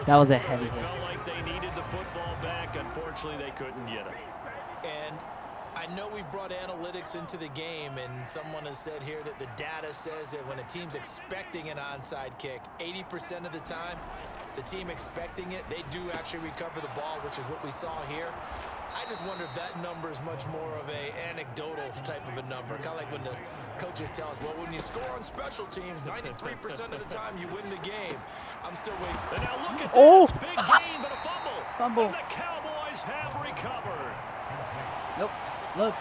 That was a heavy hit. Felt like they needed the football back. Unfortunately, they couldn't get it. And I know we've brought analytics into the game, and someone has said here that the data says that when a team's expecting an onside kick, 80% of the time, the team expecting it, they do actually recover the ball, which is what we saw here. I just wonder if that number is much more of a anecdotal type of a number. Kind of like when the coaches tell us, well, when you score on special teams, 93% of the time you win the game. I'm still waiting. And now look at this. Big gain, but a fumble. Fumble. And the Cowboys have recovered. Nope. Look,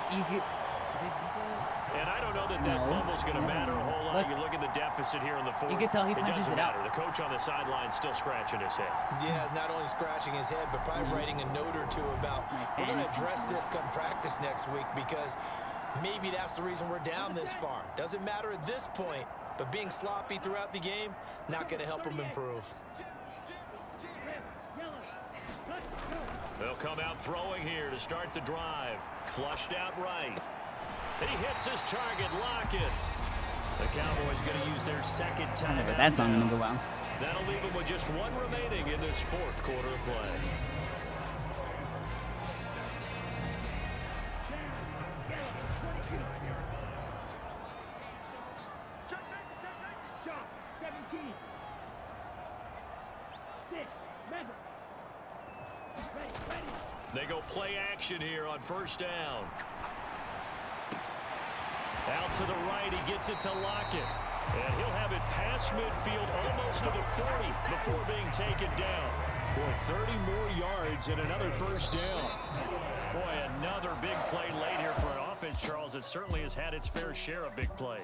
And I don't know that that fumble's going to matter a whole lot. You look at the deficit here in the fourth. You can tell he punches doesn't it out. matter. The coach on the sideline still scratching his head. Yeah, not only scratching his head, but probably writing a note or two about, we're going to address this come practice next week because maybe that's the reason we're down this far. Doesn't matter at this point, but being sloppy throughout the game, not going to help him improve. They'll come out throwing here to start the drive. Flushed out right. He hits his target, Lockett. The Cowboys going to use their second time. That's not going to go well. That'll leave them with just one remaining in this fourth quarter of play. They go play action here on first down. Out to the right, he gets it to Lockett. And he'll have it past midfield almost to the 40 before being taken down. Boy, 30 more yards and another first down. Boy, another big play late here for an offense, Charles, that certainly has had its fair share of big plays.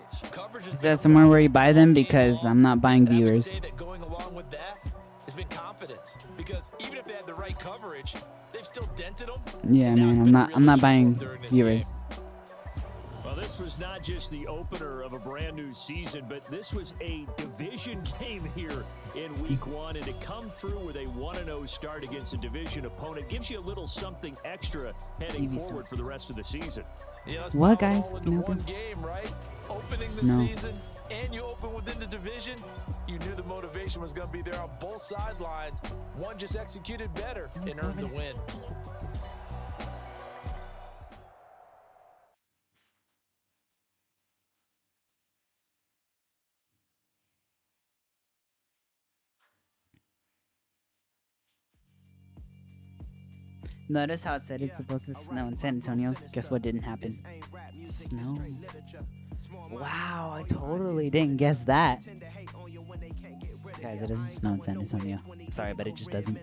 Is that somewhere where you buy them? Because I'm not buying viewers. I would say that going along with that has been confidence. Because even if they had the right coverage, they've still dented them. Yeah, man, I'm not buying viewers. Well, this was not just the opener of a brand new season, but this was a division game here in week 1. And to come through with a 1-0 start against a division opponent gives you a little something extra heading forward for the rest of the season. Yeah, what, guys? One game, right? Opening the season, and you open within the division. You knew the motivation was going to be there on both sidelines. One just executed better and earned the win. Notice how it said it's supposed to snow in San Antonio. Guess what didn't happen? Snow. Wow, I totally didn't guess that. Guys, it doesn't snow in San Antonio. I'm sorry, but it just doesn't.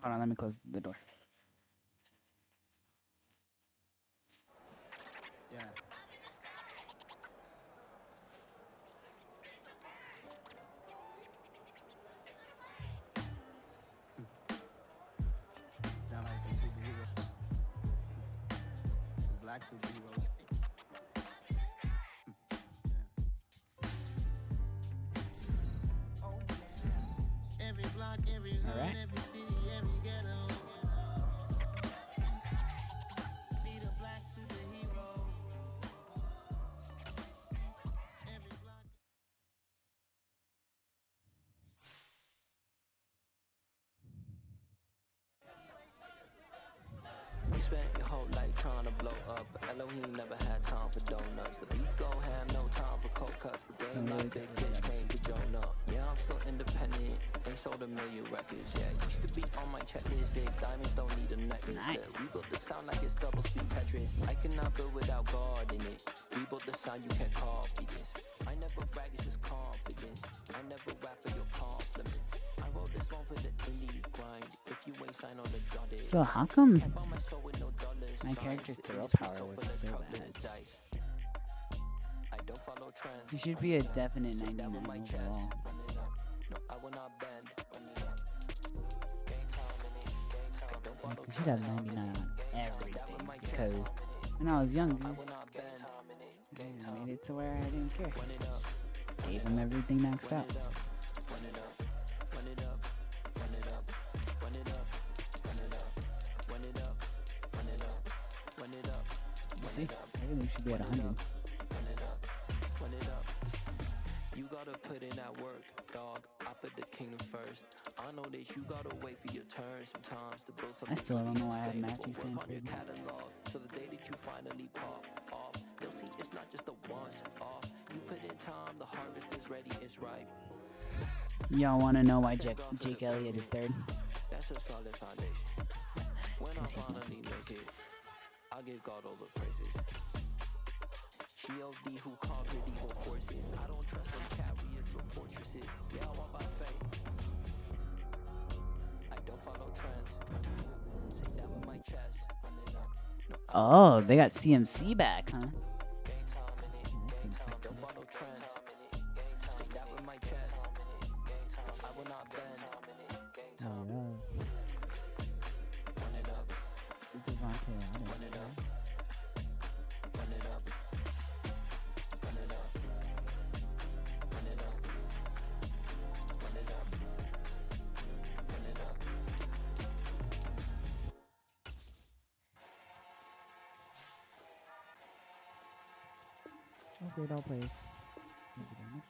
Hold on, let me close the door. Yeah. Sound like some superheroes. Some black superheroes. Every block, every hood, every city, every ghetto. Need a black superhero. Every block. We spent your whole life trying to blow up, but Elohim never had time for donuts. The beat gon' have no cuts the game like big bitch came to Jonah. Yeah, I'm still independent. Ain't sold a million records yet. Used to be on my checklist. Big diamonds don't need a necklace. Nice. We built the sound like it's double speed Tetris. I cannot build without God in it. We built the sound, you can't copy this. I never brag, it's just confidence. I never rap for your compliments. I wrote this one for the indie grind. If you ain't signed on the dotted. So how come Can't buy my soul with no dollars. my character's throw power was so bad? I don't follow trends. He should be a definite 99 overall. No, I will not bend. Like, he should have 99 on everything because when I was younger, I made it to where I didn't care. Just gave him everything maxed out. See, everything should be at 100. You gotta put in that work, dog. I put the kingdom first. I know that you gotta wait for your turn sometimes to build something. I still don't know why I have Matthew Work stand on your for. catalog, so the day that you finally pop off, you'll see it's not just a once off. You put in time, the harvest is ready, it's ripe. Y'all want to know why Jake Elliott is third? That's a solid foundation. When I finally make it, I'll give God all the praises. G.O.D. who conquered evil forces. I don't trust them chariots or fortresses. Yeah, I walk by faith. I don't follow trends. Say that with my chest. Oh, they got CMC back, huh? That's I interesting. don't follow trends. Say that with my chest. I will not bend. Oh, yeah. Run it up. Devontae Adams, right? Run it up. Run it up. Run it up. Run it up. Run it up. Oh, great all plays. Thank you very much.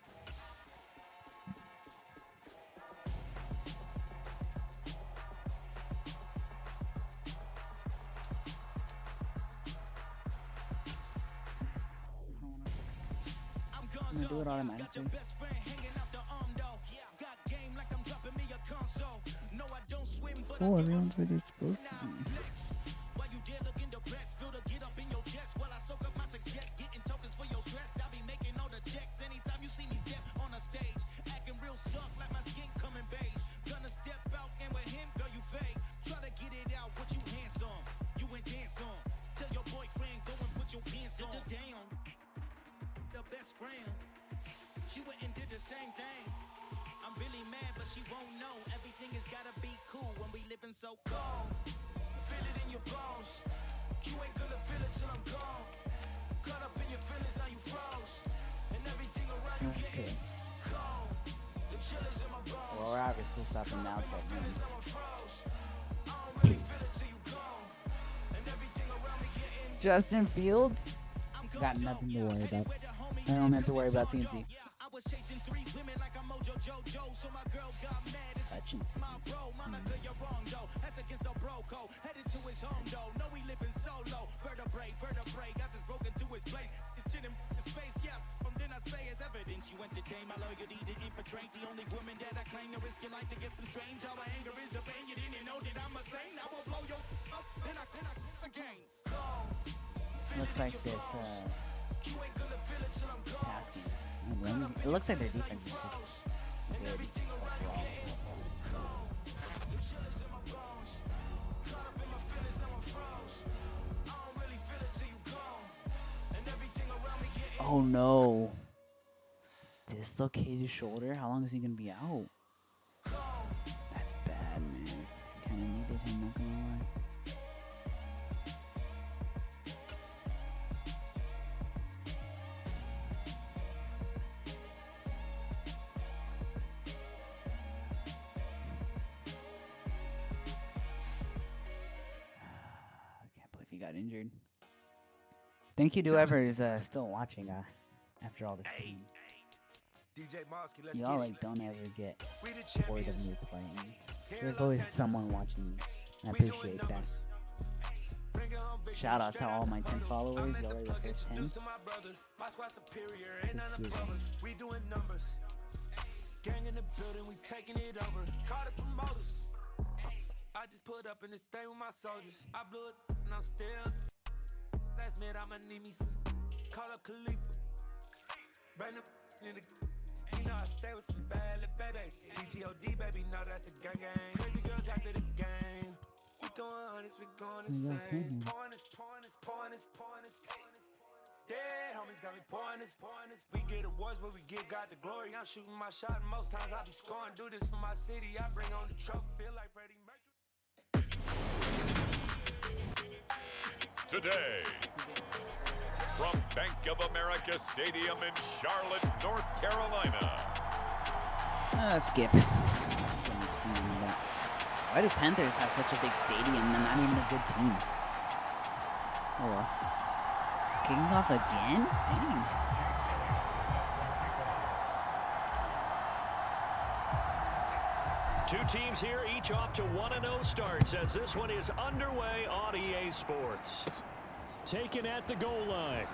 I'm gonna do it automatically. Oh, everyone's where they're supposed to be. She went and did the same thing. I'm really mad, but she won't know. Everything has gotta be cool when we living so cold. Feel it in your bones. You ain't gonna feel it till I'm gone. Caught up in your feelings, now you froze. And everything around you getting cold. The chill is in my bones. Well, we're obviously stopping now till noon. Now I'm froze. I don't really feel it till you gone. And everything around me getting Justin Fields? Got nothing to worry about. I don't have to worry about CMC. was chasing 3 women like I'm Mojo Jojo, so my girl got mad. It's my bro, Monica, you're wrong though. That's against a bro code. Headed to his home though. No, we living solo. Vertebrae, got this broken to his place. It's chin in his face, yeah. Then I say it's evidence you entertain my loyalty to infiltrate. The only woman that I claim to risk your life to get some strange. All my anger is a pain. You didn't know that I'm a saint. I will blow your up. Then I again. Looks like this pass game. It looks like their defense is just good overall. Oh no. Dislocated shoulder? How long is he gonna be out? That's bad, man. Kinda needed him, not gonna lie. He got injured. Thank you to whoever is still watching after all this time. Y'all like don't ever get bored of me playing. There's always someone watching me. I appreciate that. Shout out to all my 10 followers. Y'all are the first 10. We doing numbers. Gang in the building, we taking it over. Call the promoters. I just put up in this thing with my soldiers. I blew it and I'm still. Last minute I'ma need me some. Call up Khalifa. Bring them in the. You know I stay with some bad little baby. TGOD baby, know that's a gang gang. Crazy girls after the game. We doing honest, we going insane. Pouring this. Yeah, homies got me pouring this. We get awards, but we give God the glory. I'm shooting my shot, and most times I be scoring. Do this for my city, I bring on the trophy. Feel like Freddie Mercury. Today, from Bank of America Stadium in Charlotte, North Carolina. Skip. Why do Panthers have such a big stadium and not even a good team? Oh well. Kicking off again? Dang. Two teams here, each off to 1-0 starts as this one is underway on EA Sports. Taken at the goal line.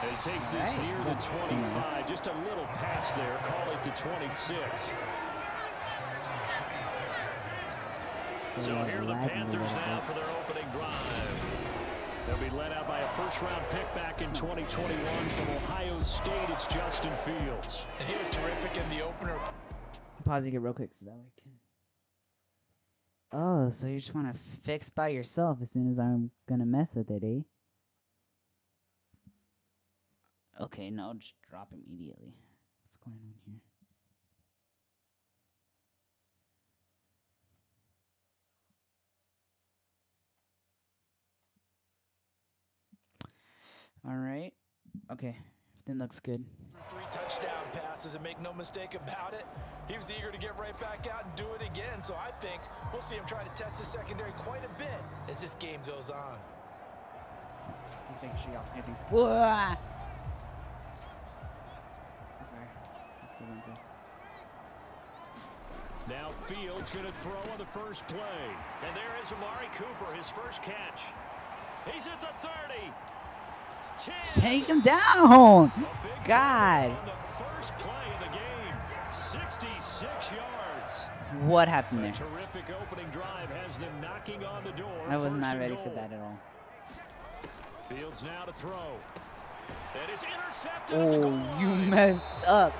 And he takes this near the 25. Just a little pass there. Call it the 26. So here are the Panthers now for their opening drive. They'll be led out by a first-round pick back in 2021 from Ohio State. It's Justin Fields. And he was terrific in the opener. Pause it real quick so that way I can. Oh, so you just want to fix by yourself as soon as I'm gonna mess with it, eh? Okay, no, just drop immediately. What's going on here? All right. Okay. Everything looks good. 3 touchdown passes, and make no mistake about it, he was eager to get right back out and do it again. So I think we'll see him try to test his secondary quite a bit as this game goes on. Just making sure y'all hear things. Whoa! Now Fields going to throw on the first play. And there is Amari Cooper, his first catch. He's at the 30. 10. Take him down! God! On the first play of the game, 66 yards. What happened A there? terrific opening drive has them knocking on the door. I was First not and ready goal. for that at all. Fields now to throw. And it's intercepted at the goal Oh, you line. messed up.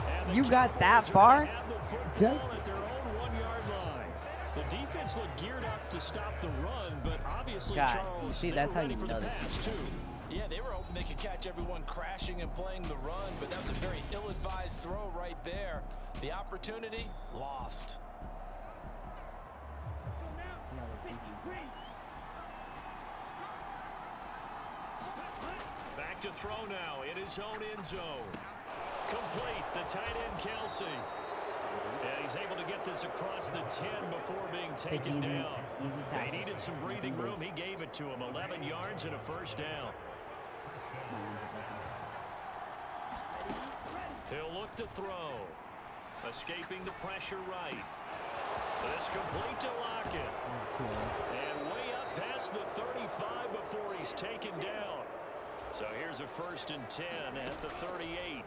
And the You got Cowboys that are far? gonna have the football at their own 1-yard line. The defense looked geared up to stop the run, but obviously, God, Charles, you see, they that's were how ready you for know the this pass, too. Yeah, they were hoping they could catch everyone crashing and playing the run, but that was a very ill-advised throw right there. The opportunity lost. See how this defense Back to throw now in his own end zone. Complete, the tight end Kelsey. And he's able to get this across the 10 before being taken down. Easy They passes. needed some breathing room. He gave it to him. 11 yards and a first down. He'll look to throw. Escaping the pressure right. This complete to Lockett. And way up past the 35 before he's taken down. So here's a 1st and 10 at the 38.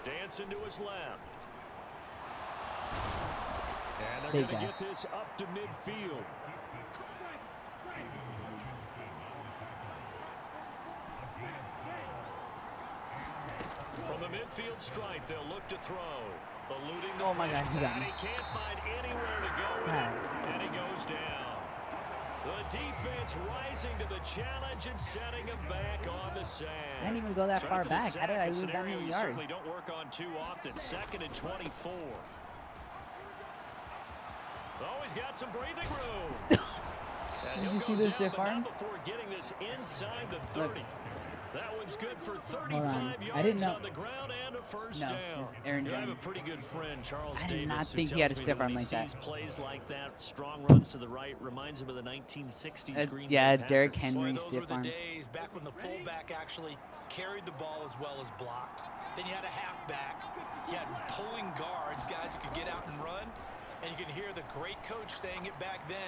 Dancing to his left. And they're Big going to guy. get this up to midfield. From the midfield stripe, they'll look to throw. Eluding the Oh my God, he got and me. he can't find anywhere to go with it, and he goes down. The defense rising to the challenge and setting him back on the sand. I didn't even go that Sorry far for the back. How did sack, I a lose that scenario many you yards? certainly don't work on too often. 2nd and 24. Oh, he's got some breathing room. And Did he'll you see go this down, stiff but arm? not before getting this inside the 30. Look. That one's good for on. 35 I didn't yards know. on the ground and a first No, down. it's Aaron You know, I have a Jones. pretty good friend, Charles I did Davis, not who think he had a tells me stiff that arm when like he that. sees plays like that, strong runs to the right, reminds him of the 1960s Green Yeah, Bay Derrick Packers. Henry Boy, those were stiff the arm. days back when the fullback actually carried the ball as well as blocked. Then you had a halfback. You had pulling guards, guys who could get out and run. And you can hear the great coach saying it back then.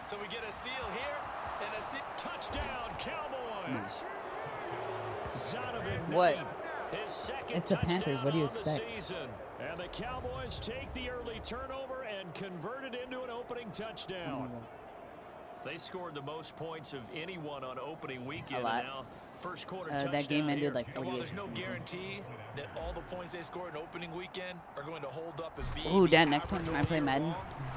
So we get a seal here and a seal. Touchdown, Cowboys. Zonovan What? made his second It's the Panthers. What do you touchdown on the expect? season. And the Cowboys take the early turnover and convert it into an opening touchdown. They scored the most points of anyone on opening weekend. A lot. And now, first quarter That game touchdown ended here. like And while 48. there's no guarantee that all the points they scored in opening weekend are going to hold up and be Ooh, the Dad, next time average I all play year Madden,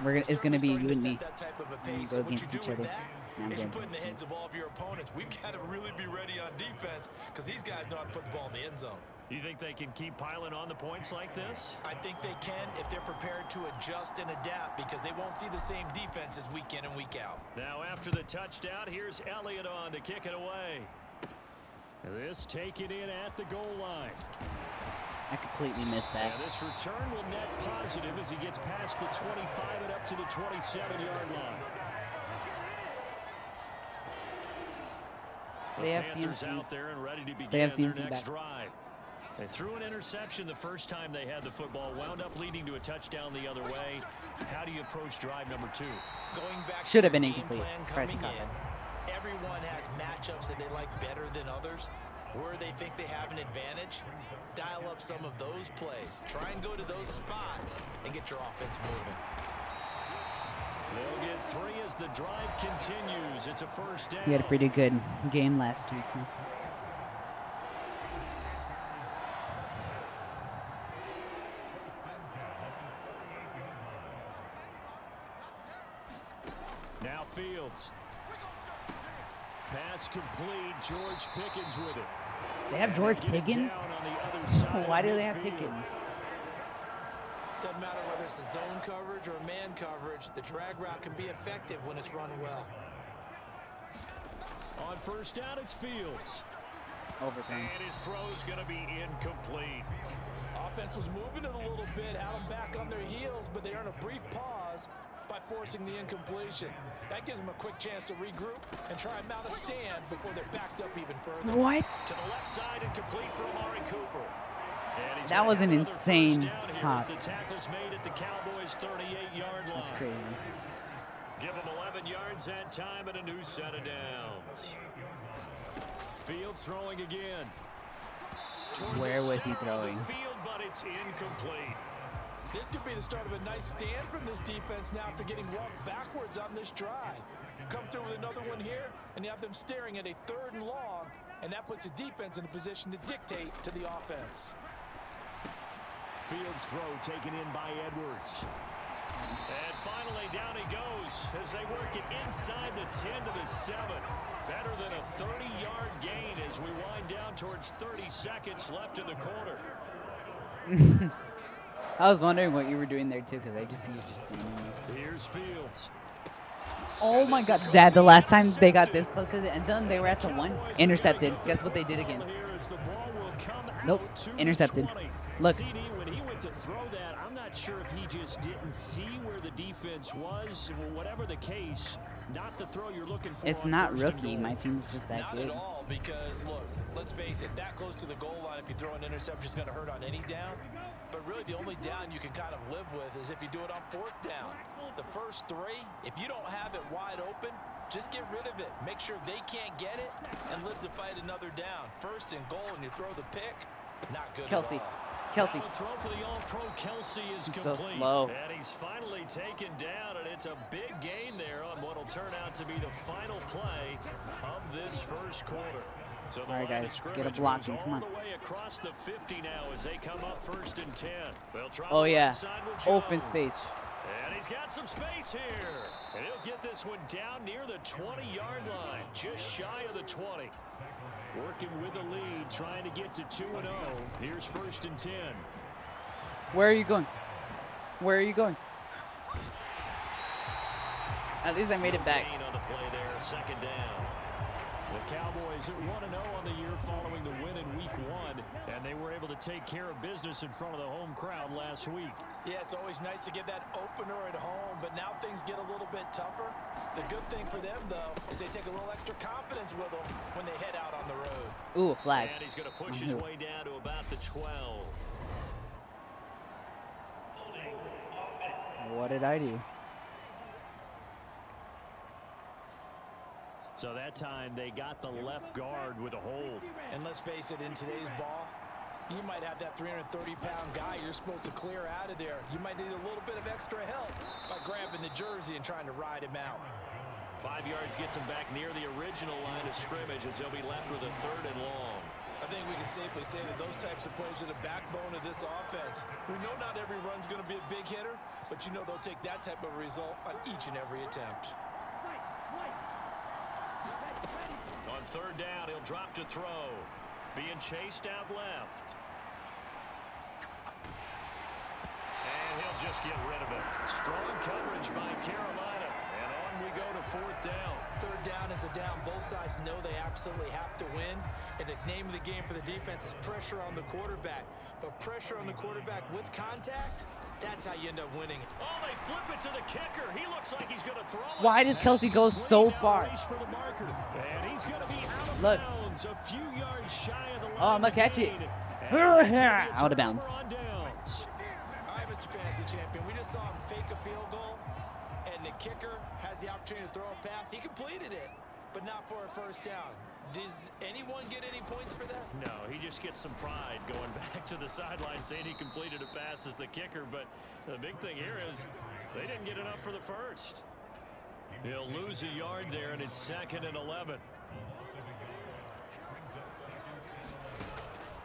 long, it's gonna be you certainly and me. starting to set that type of a We pace. go And what you against do each with other. that Now I'm is you going put in the against heads of all of your opponents. We've got to really be ready on defense because these guys know how to put the ball in the end zone. You think they can keep piling on the points like this? I think they can if they're prepared to adjust and adapt because they won't see the same defenses week in and week out. Now after the touchdown, here's Elliott on to kick it away. This taken in at the goal line. I completely missed that. And this return will net positive as he gets past the 25 and up to the 27-yard line. They have Panthers CMC. out there and ready to begin They have their CMC next back. drive. They threw an interception the first time they had the football, wound up leading to a touchdown the other way. How do you approach drive number 2? Going back Should to have been the game incomplete. plan Surprised he coming caught in, everyone has matchups that they like better than others. Where they think they have an advantage, dial up some of those plays. Try and go to those spots and get your offense moving. They'll get 3 as the drive continues. It's a first down. He had a pretty good game last week. Huh? Now Fields. Pass complete. George Pickens with it. They have George Get it Pickens? down on the other side Why of do they have midfield. Pickens? Doesn't matter whether it's a zone coverage or man coverage, the drag route can be effective when it's run well. On first down, it's Fields. Overtime. And his throw's going to be incomplete. Offense was moving it a little bit, had them back on their heels, but they earn a brief pause by forcing the incompletion. That gives them a quick chance to regroup and try and mount a stand before they're backed up even further. What? To the left side and complete for Amari Cooper. And he's That gonna was have an another insane first down here hop. as the tackle's made at the Cowboys' 38-yard line. That's crazy. Give him 11 yards that time and a new set of downs. Fields throwing again. Toward Where the was he center of the throwing? Field, but it's incomplete. This could be the start of a nice stand from this defense now after getting walked backwards on this drive. Come through with another one here, and you have them staring at a 3rd and long, and that puts the defense in a position to dictate to the offense. Fields throw taken in by Edwards. And finally, down he goes as they work it inside the 10 to the 7. Better than a 30-yard gain as we wind down towards 30 seconds left in the quarter. I was wondering what you were doing there too, because I just see you just standing there. Here's Fields. Oh my God, Dad! The last time they got this close to the end zone, they were at the 1. Intercepted. Guess what they did again? Nope. Intercepted. Look. CD, when he went to throw that, I'm not sure if he just didn't see where the defense was. Whatever the case, not the throw you're looking for. It's on not first and rookie. goal. My team's just that Not good. at all, because look, let's face it, that close to the goal line, if you throw an interception, is going to hurt on any down. But really, the only down you can kind of live with is if you do it on 4th down. The first 3, if you don't have it wide open, just get rid of it. Make sure they can't get it and live to fight another down. 1st and goal, and you throw the pick, not good Kelsey. at all. Kelsey. The throw for the All-Pro Kelsey is He's so complete. slow. And he's finally taken down, and it's a big gain there on what will turn out to be the final play of this first quarter. So the All right, line of guys, get a scrimmage blocking. moves Come on. all the way across the 50 now as they come up 1st and 10. They'll try Oh the yeah. right side with Open Jones. space. And he's got some space here. And he'll get this one down near the 20-yard line, just shy of the 20. Working with the lead, trying to get to 2-0. Here's 1st and 10. Where are you going? Where are you going? At least I made it back. Gain on the play there, 2nd down. The Cowboys at 1-0 on the year following the win in Week 1, and they were able to take care of business in front of the home crowd last week. Yeah, it's always nice to get that opener at home, but now things get a little bit tougher. The good thing for them, though, is they take a little extra confidence with them when they head out on the road. Ooh, a flag. And he's going to push his way down to about the 12. What did I do? So that time they got the left guard with a hold. And let's face it, in today's ball, you might have that 330-pound guy you're supposed to clear out of there. You might need a little bit of extra help by grabbing the jersey and trying to ride him out. 5 yards gets him back near the original line of scrimmage as they'll be left with a 3rd and long. I think we can safely say that those types of plays are the backbone of this offense. We know not every run's going to be a big hitter, but you know they'll take that type of result on each and every attempt. On 3rd down, he'll drop to throw. Being chased out left. And he'll just get rid of it. Strong coverage by Carolina. And on we go to 4th down. 3rd down is a down. Both sides know they absolutely have to win. And the name of the game for the defense is pressure on the quarterback. But pressure on the quarterback with contact, that's how you end up winning. Oh, they flip it to the kicker. He looks like he's going to throw it. Why does Kelsey go so far? For the marker. And he's going to be out of Look. bounds, a few yards shy of the line. Oh, I'm gonna catch it. Out of bounds. All right, Mr. Fantasy Champion, we just saw him fake a field goal, and the kicker has the opportunity to throw a pass. He completed it, but not for a 1st down. Does anyone get any points for that? No, he just gets some pride going back to the sideline saying he completed a pass as the kicker. But the big thing here is they didn't get enough for the 1st. He'll lose a yard there, and it's 2nd and 11.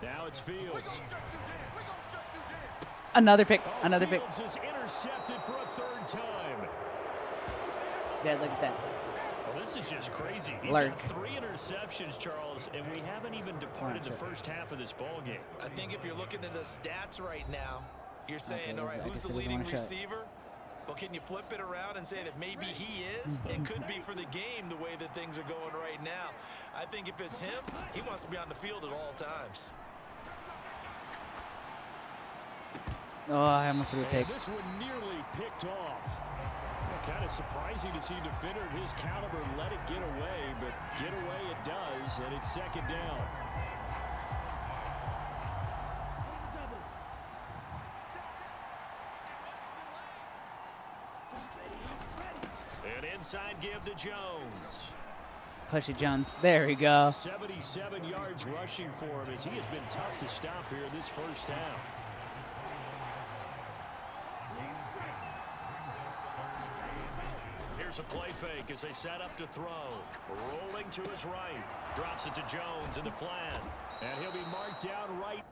Now it's Fields. Another pick. Another pick. Fields is intercepted for a 3rd time. Dad, look at that. Well, this is just crazy. He's Lurk. got 3 interceptions, Charles, and we haven't even departed the first half of this ball game. I think if you're looking at the stats right now, you're saying, Okay, all right, I who's guess the he doesn't leading wanna show it. receiver? Well, can you flip it around and say that maybe he is and could be for the game the way that things are going right now? I think if it's him, he wants to be on the field at all times. Oh, I almost threw a pick. And this one nearly picked off. Kind of surprising to see a defender of his caliber let it get away, but get away it does, and it's 2nd down. An inside give to Jones. Push it, Jones. There we go. 77 yards rushing for him as he has been tough to stop here this 1st half. Here's a play fake as they set up to throw. Rolling to his right. Drops it to Jones in the flat. And he'll be marked down right.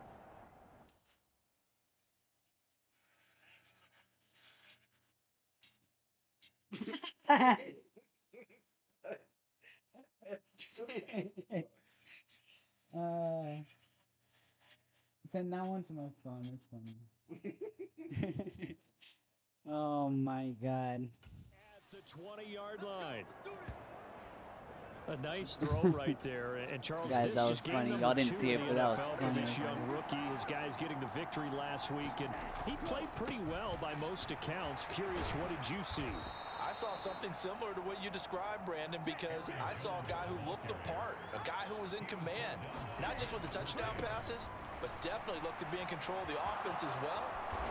Send that one to my phone. That's funny. Oh my god. At the 20-yard line. A nice throw right there. And Charles, Guys, this that is was game funny. number Y'all didn't 2 see it, in but the that was NFL for funny. this young rookie. His guys getting the victory last week, and he played pretty well by most accounts. Curious, what did you see? I saw something similar to what you described, Brandon, because I saw a guy who looked the part, a guy who was in command, not just with the touchdown passes, but definitely looked to be in control of the offense as well.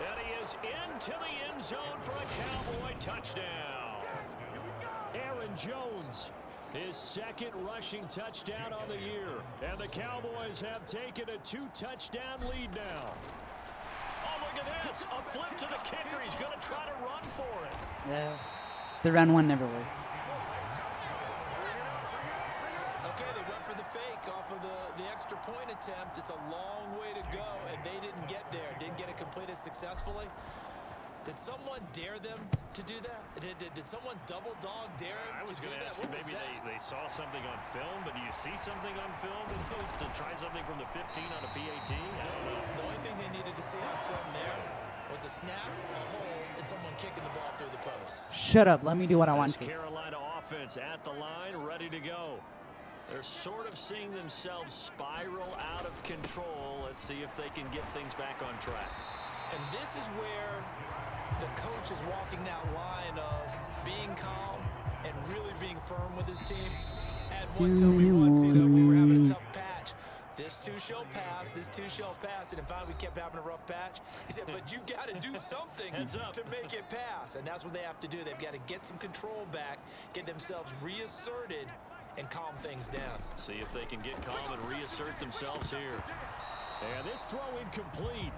And he is into the end zone for a Cowboy touchdown. Aaron Jones, his 2nd rushing touchdown on the year. And the Cowboys have taken a 2-touchdown lead now. Oh, look at this. A flip to the kicker. He's going to try to run for it. Yeah. The run one never works. Okay, they went for the fake off of the extra point attempt. It's a long way to go, and they didn't get there. Didn't get it completed successfully. Did someone dare them to do that? Did someone double dog dare him I was to do going to that? ask you, What was maybe that? they saw something on film, but do you see something on film to try something from the 15 on a PAT? I don't know. The only thing they needed to see on film there was a snap, a hold, and someone kicking the ball through the post. Shut up. Let me do what I want This to. Carolina offense at the line, ready to go. They're sort of seeing themselves spiral out of control. Let's see if they can get things back on track. And this is where the coach is walking that line of being calm and really being firm with his team. Ed Wood told me once, we were having a tough patch. This This too shall pass. This too shall pass. And finally, we kept having a rough patch. He said, but you got to do something to make it pass. And that's what they have to do. They've got to get some control back, get themselves reasserted, and calm things down. See if they can get calm and reassert themselves here. And this throw incomplete.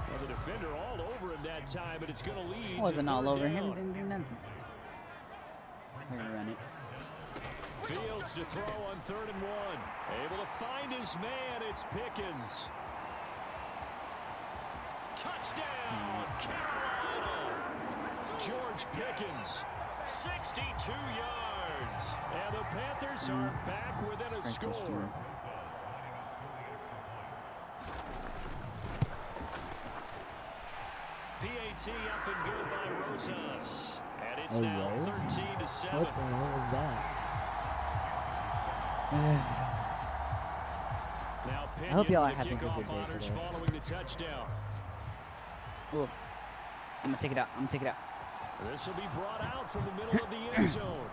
Well, the defender all over him that time, but it's going to lead. Wasn't all over down. him. Didn't do nothing. We're gonna run it. Fields to throw on 3rd and 1. Able to find his man. It's Pickens. Touchdown, Carolina. George Pickens, 62 yards. And the Panthers are back within a score. PAT up and good by Rosas. And it's now 13-7. What the hell is that? Now I hope y'all are Pinion having a with the good kickoff day honors today. following the touchdown. Ooh. I'm gonna take it out. I'm gonna take it out. This will be brought out from the middle of the end zone.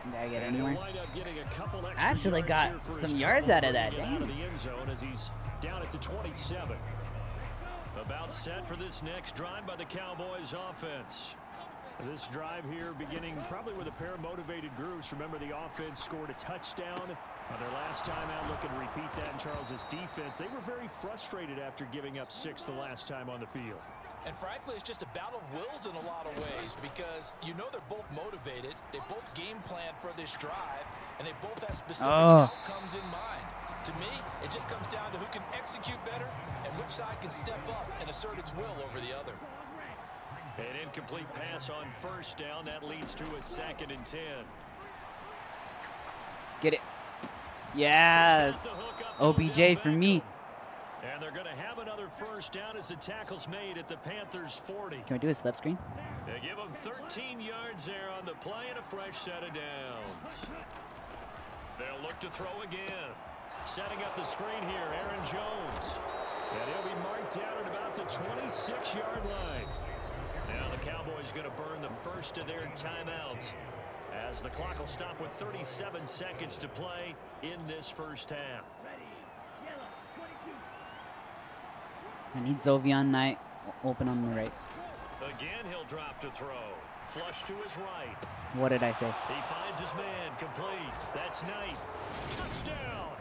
Did I get And he'll anywhere? wind up getting a couple extra Actually yards got here for some his yards trouble out of that. bringing it out of Damn. the end zone as he's down at the 27. About set for this next drive by the Cowboys offense. This drive here beginning probably with a pair of motivated groups. Remember, the offense scored a touchdown on their last time out. Looking to repeat that in Charles's defense. They were very frustrated after giving up 6 the last time on the field. And frankly, it's just a battle of wills in a lot of ways because you know they're both motivated. They both game plan for this drive, and they both have specific outcomes in mind. To me, it just comes down to who can execute better and which side can step up and assert its will over the other. An incomplete pass on 1st down. That leads to a 2nd and 10. Get it. Yeah. OBJ for me. And they're going to have another 1st down as the tackle's made at the Panthers 40. Can we do a slip screen? They give them 13 yards there on the play and a fresh set of downs. They'll look to throw again. Setting up the screen here, Aaron Jones. And he'll be marked down at about the 26-yard line. Now the Cowboys going to burn the first of their timeouts as the clock will stop with 37 seconds to play in this 1st half. I need Zovion Knight open on the right. Again, he'll drop to throw. Flush to his right. What did I say? He finds his man, complete. That's Knight. Touchdown!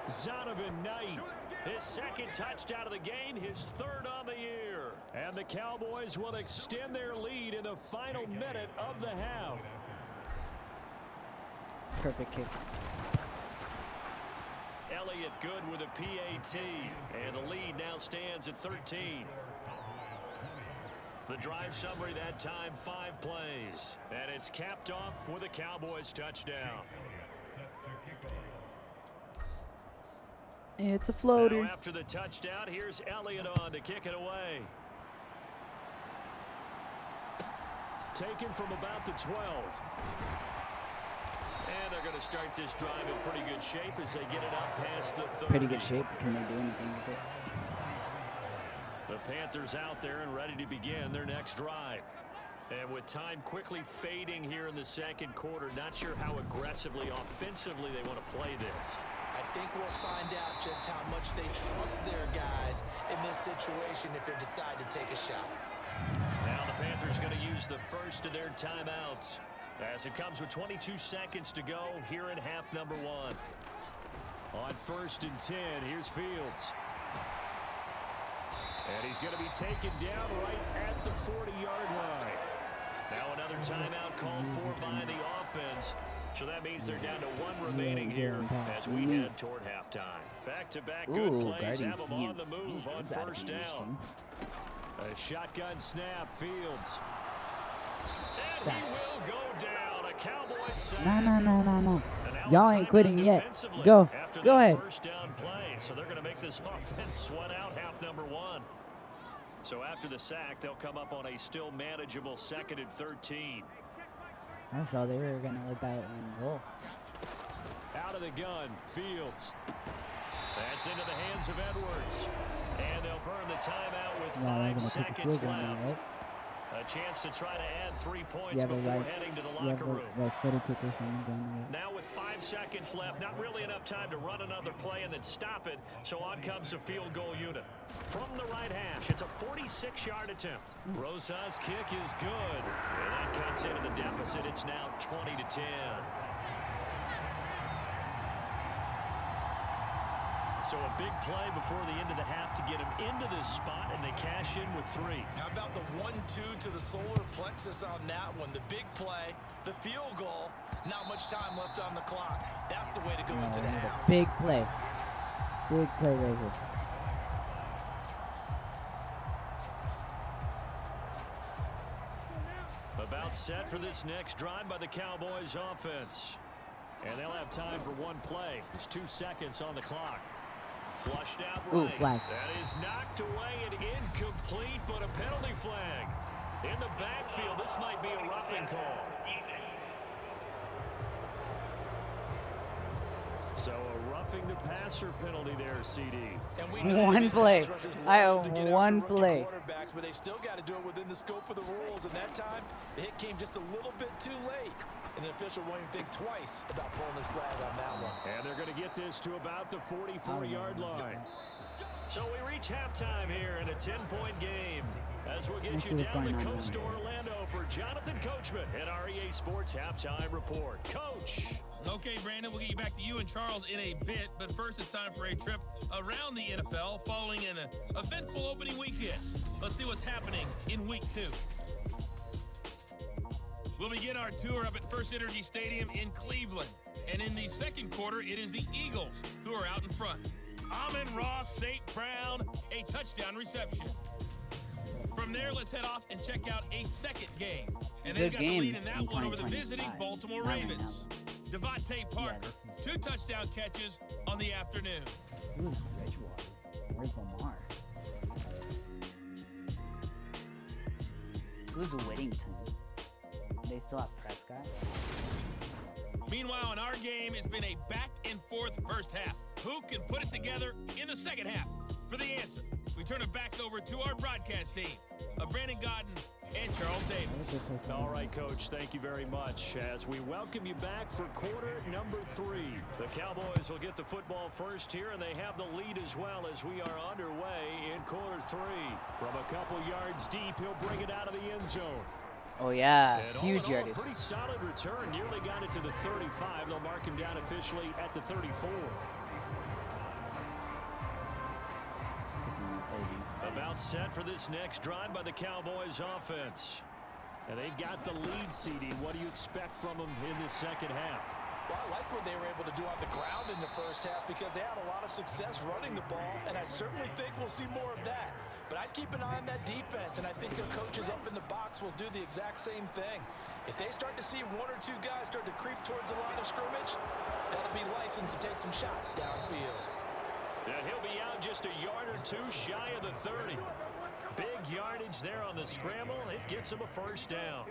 Zonovan Knight, his 2nd touchdown of the game, his 3rd on the year. And the Cowboys will extend their lead in the final minute of the half. Perfect kick. Elliott good with a PAT. And the lead now stands at 13. The drive summary that time, 5 plays. And it's capped off with a Cowboys touchdown. It's a floater. Now after the touchdown, here's Elliott on to kick it away. Taken from about the 12. And they're going to start this drive in pretty good shape as they get it up past the 30. Pretty good shape. Can they do anything with it? The Panthers out there and ready to begin their next drive. And with time quickly fading here in the 2nd quarter, not sure how aggressively, offensively they want to play this. I think we'll find out just how much they trust their guys in this situation if they decide to take a shot. Now the Panthers going to use the first of their timeouts as it comes with 22 seconds to go here in half number 1. On 1st and 10, here's Fields. And he's going to be taken down right at the 40-yard line. Now another timeout called for by the offense. So that means they're down to 1 remaining here as we head toward halftime. Back-to-back good plays have them on the move on 1st down. A shotgun snap, Fields. And he will go down. A Cowboys sack. No. Y'all ain't quitting yet. Go. Go ahead. 1st down play. So they're going to make this offense sweat out half number 1. So after the sack, they'll come up on a still manageable 2nd and 13. I saw they were going to let that one roll. Out of the gun, Fields. That's into the hands of Edwards. And they'll burn the timeout with Yeah, 5 seconds left. Right? A chance to try to add 3 points before heading to the locker room. Right footed kicker, so I'm going right. Now with 5 seconds left. Not really enough time to run another play and then stop it. So on comes the field goal unit. From the right hash, it's a 46-yard attempt. Rosas' kick is good. And that cuts into the deficit. It's now 20-10. So a big play before the end of the half to get him into this spot, and they cash in with 3. How about the 1-2 to the solar plexus on that one? The big play, the field goal, not much time left on the clock. That's the way to go into the half. Big play. Big play right here. About set for this next drive by the Cowboys offense. And they'll have time for one play. There's 2 seconds on the clock. Flushed out right. Ooh, flag. That is knocked away and incomplete, but a penalty flag. In the backfield, this might be a roughing call. So a roughing the passer penalty there, CD. And we know One these play. pass rushers I love have to get one after rookie play. quarterbacks, but they still got to do it within the scope of the rules. And that time, the hit came just a little bit too late. And the official won't even think twice about pulling his flag on that one. And they're going to get this to about the 44-yard line. So we reach halftime here in a 10-point game. As we'll get you down the coast to Orlando for Jonathan Coachman at our EA Sports Halftime Report. Coach. Okay, Brandon, we'll get you back to you and Charles in a bit, but first it's time for a trip around the NFL following an eventful opening weekend. Let's see what's happening in Week 2. We'll begin our tour up at First Energy Stadium in Cleveland, and in the second quarter, it is the Eagles who are out in front. Amon-Ra St. Brown, a touchdown reception. From there, let's head off and check out a second game. And they got the lead in that one over the visiting Baltimore Ravens. Devontae Parker, 2 touchdown catches on the afternoon. Ooh, Bridgewater. Where's Lamar? Who's Whittington? They still have Prescott? Meanwhile, in our game, it's been a back-and-forth first half. Who can put it together in the second half? For the answer, we turn it back over to our broadcast team of Brandon Godden and Charles Davis. All right, Coach, thank you very much. As we welcome you back for quarter number 3. The Cowboys will get the football first here, and they have the lead as well as we are underway in quarter 3. From a couple yards deep, he'll bring it out of the end zone. Oh, yeah. And Huge all in all, yardage. pretty solid return. Nearly got it to the 35. They'll mark him down officially at the 34. Let's get some more plays in. About set for this next drive by the Cowboys offense. And they've got the lead, CD. What do you expect from them in the second half? Well, I like what they were able to do on the ground in the first half because they had a lot of success running the ball, and I certainly think we'll see more of that. But I'd keep an eye on that defense, and I think their coaches up in the box will do the exact same thing. If they start to see 1 or 2 guys start to creep towards the line of scrimmage, that'll be licensed to take some shots downfield. And he'll be out just a yard or 2 shy of the 30. Big yardage there on the scramble. It gets him a first down.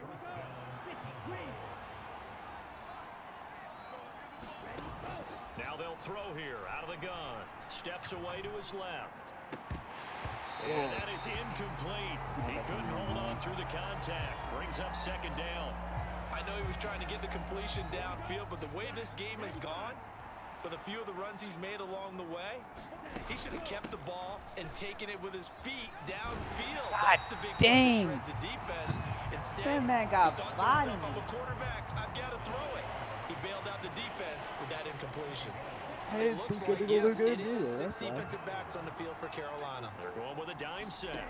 Now they'll throw here out of the gun. Steps away to his left. And that is incomplete. He couldn't hold on through the contact. Brings up second down. I know he was trying to get the completion downfield, but the way this game has gone, with a few of the runs he's made along the way, he should have kept the ball and taken it with his feet downfield. That's the big dang. to defense. Instead, That man got he thought to bodied. himself, I'm a quarterback, I've got to throw it. He bailed out the defense with that incompletion. It looks like, yes, it is 6 defensive backs on the field for Carolina. They're going with a dime set.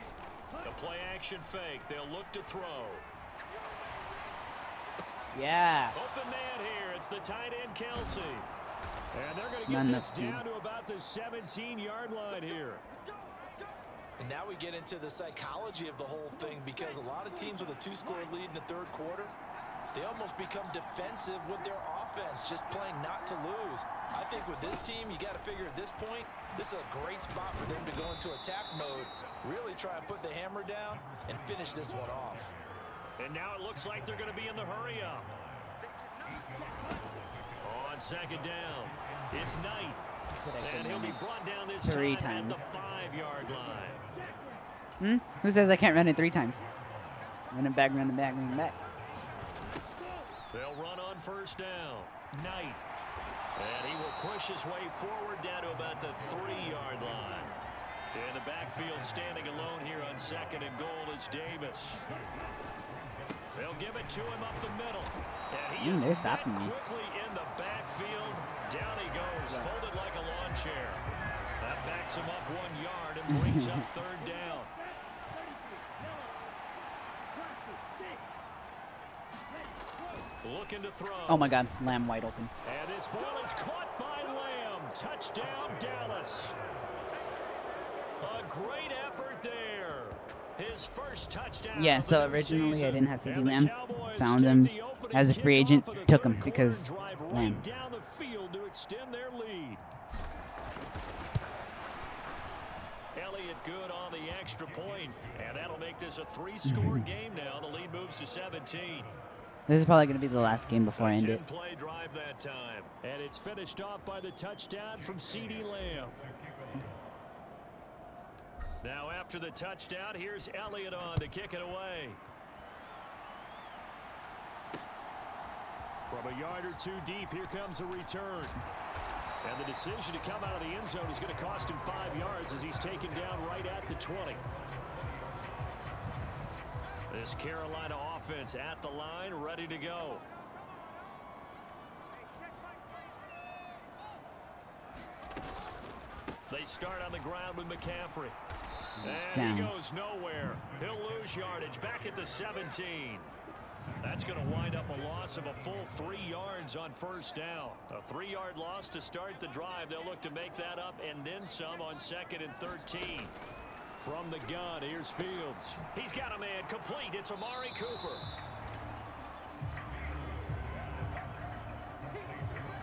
The play action fake. They'll look to throw. Yeah. Open man here. It's the tight end, Kelsey. And they're going to get None this of them. down to about the 17-yard line here. And now we get into the psychology of the whole thing because a lot of teams with a 2-score lead in the third quarter, they almost become defensive with their offense, just playing not to lose. I think with this team, you got to figure at this point, this is a great spot for them to go into attack mode, really try and put the hammer down and finish this one off. And now it looks like they're going to be in the hurry-up. On second down, it's Knight. And he'll be brought down this 3 time times. at the 5-yard line. Who says I can't run it 3 times? Running back, running back, running back. They'll run on first down. Knight. And he will push his way forward down to about the 3-yard line. In the backfield, standing alone here on 2nd and goal is Davis. They'll give it to him up the middle. And he is they're stopping me. quickly in the backfield. Down he goes, folded like a lawn chair. That backs him up 1 yard and brings up 3rd down. Looking to throw. Oh my God, Lamb wide open. And this ball is caught by Lamb. Touchdown, Dallas. A great effort there. His first touchdown. Yeah, so originally I didn't have CD Lamb. Found him as a free agent, took him because Lamb. Down the field to extend their lead. Elliott good on the extra point, and that'll make this a 3-score game now. The lead moves to 17. This is probably going to be the last game before I end it. 10-play drive that time. And it's finished off by the touchdown from CD Lamb. Now after the touchdown, here's Elliott on to kick it away. From a yard or two deep, here comes a return. And the decision to come out of the end zone is going to cost him 5 yards as he's taken down right at the 20. This Carolina offense at the line, ready to go. They start on the ground with McCaffrey. And he goes nowhere. He'll lose yardage back at the 17. That's going to wind up a loss of a full 3 yards on 1st down. A 3-yard loss to start the drive. They'll look to make that up and then some on 2nd and 13. From the gun, here's Fields. He's got a man complete. It's Amari Cooper.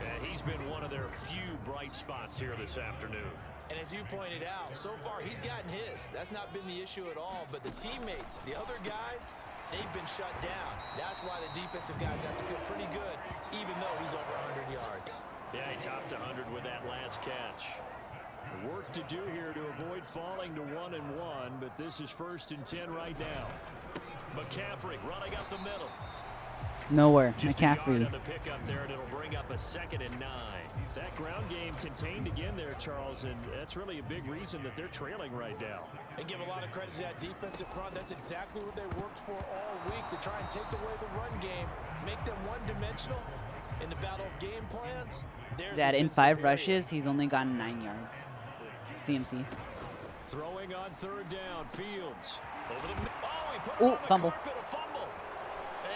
And he's been one of their few bright spots here this afternoon. And as you pointed out, so far he's gotten his. That's not been the issue at all. But the teammates, the other guys, they've been shut down. That's why the defensive guys have to feel pretty good, even though he's over 100 yards. Yeah, he topped 100 with that last catch. Work to do here to avoid falling to 1-1, but this is 1st and 10 right now. McCaffrey running up the middle. Nowhere. Just a yard McCaffrey. on the pickup there, and it'll bring up a 2nd and 9. That ground game contained again there, Charles, and that's really a big reason that they're trailing right now. They give a lot of credit to that defensive front. That's exactly what they worked for all week, to try and take away the run game, make them one-dimensional in the battle of game plans. That in 5 rushes, he's only gotten 9 yards. CMC. Throwing on 3rd down, Fields. Over the he put it on the fumble. carpet, a fumble.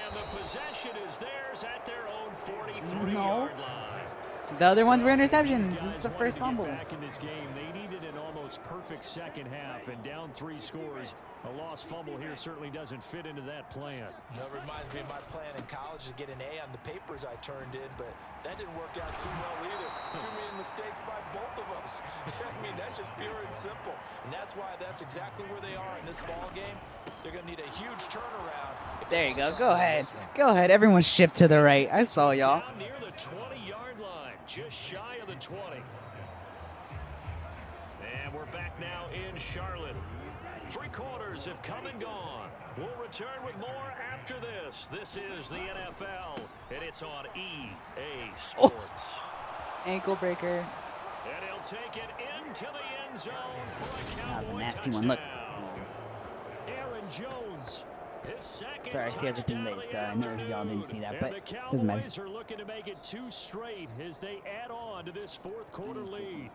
And the possession is theirs at their own 43-yard line. The other ones were interceptions. This is the first fumble. Back in this game, they needed an almost perfect second half, and down 3 scores. A lost fumble here certainly doesn't fit into that plan. That reminds me of my plan in college to get an A on the papers I turned in, but that didn't work out too well either. Too many mistakes by both of us. I mean, that's just pure and simple. And that's why that's exactly where they are in this ball game. They're going to need a huge turnaround. There you go. Go ahead. Go ahead. Everyone shift to the right. I saw y'all. Down near the 20-yard line, just shy of the 20. And we're back now in Charlotte. 3 quarters have come and gone. We'll return with more after this. This is the NFL, and it's on EA Sports. Ankle breaker. And he'll take it into the end zone for a Cowboy That was a nasty touchdown. one. Look. Aaron Jones, his second Sorry, I see everything late, so I know y'all didn't see that, but And the doesn't matter. Cowboys are looking to make it 2 straight as they add on to this 4th quarter lead.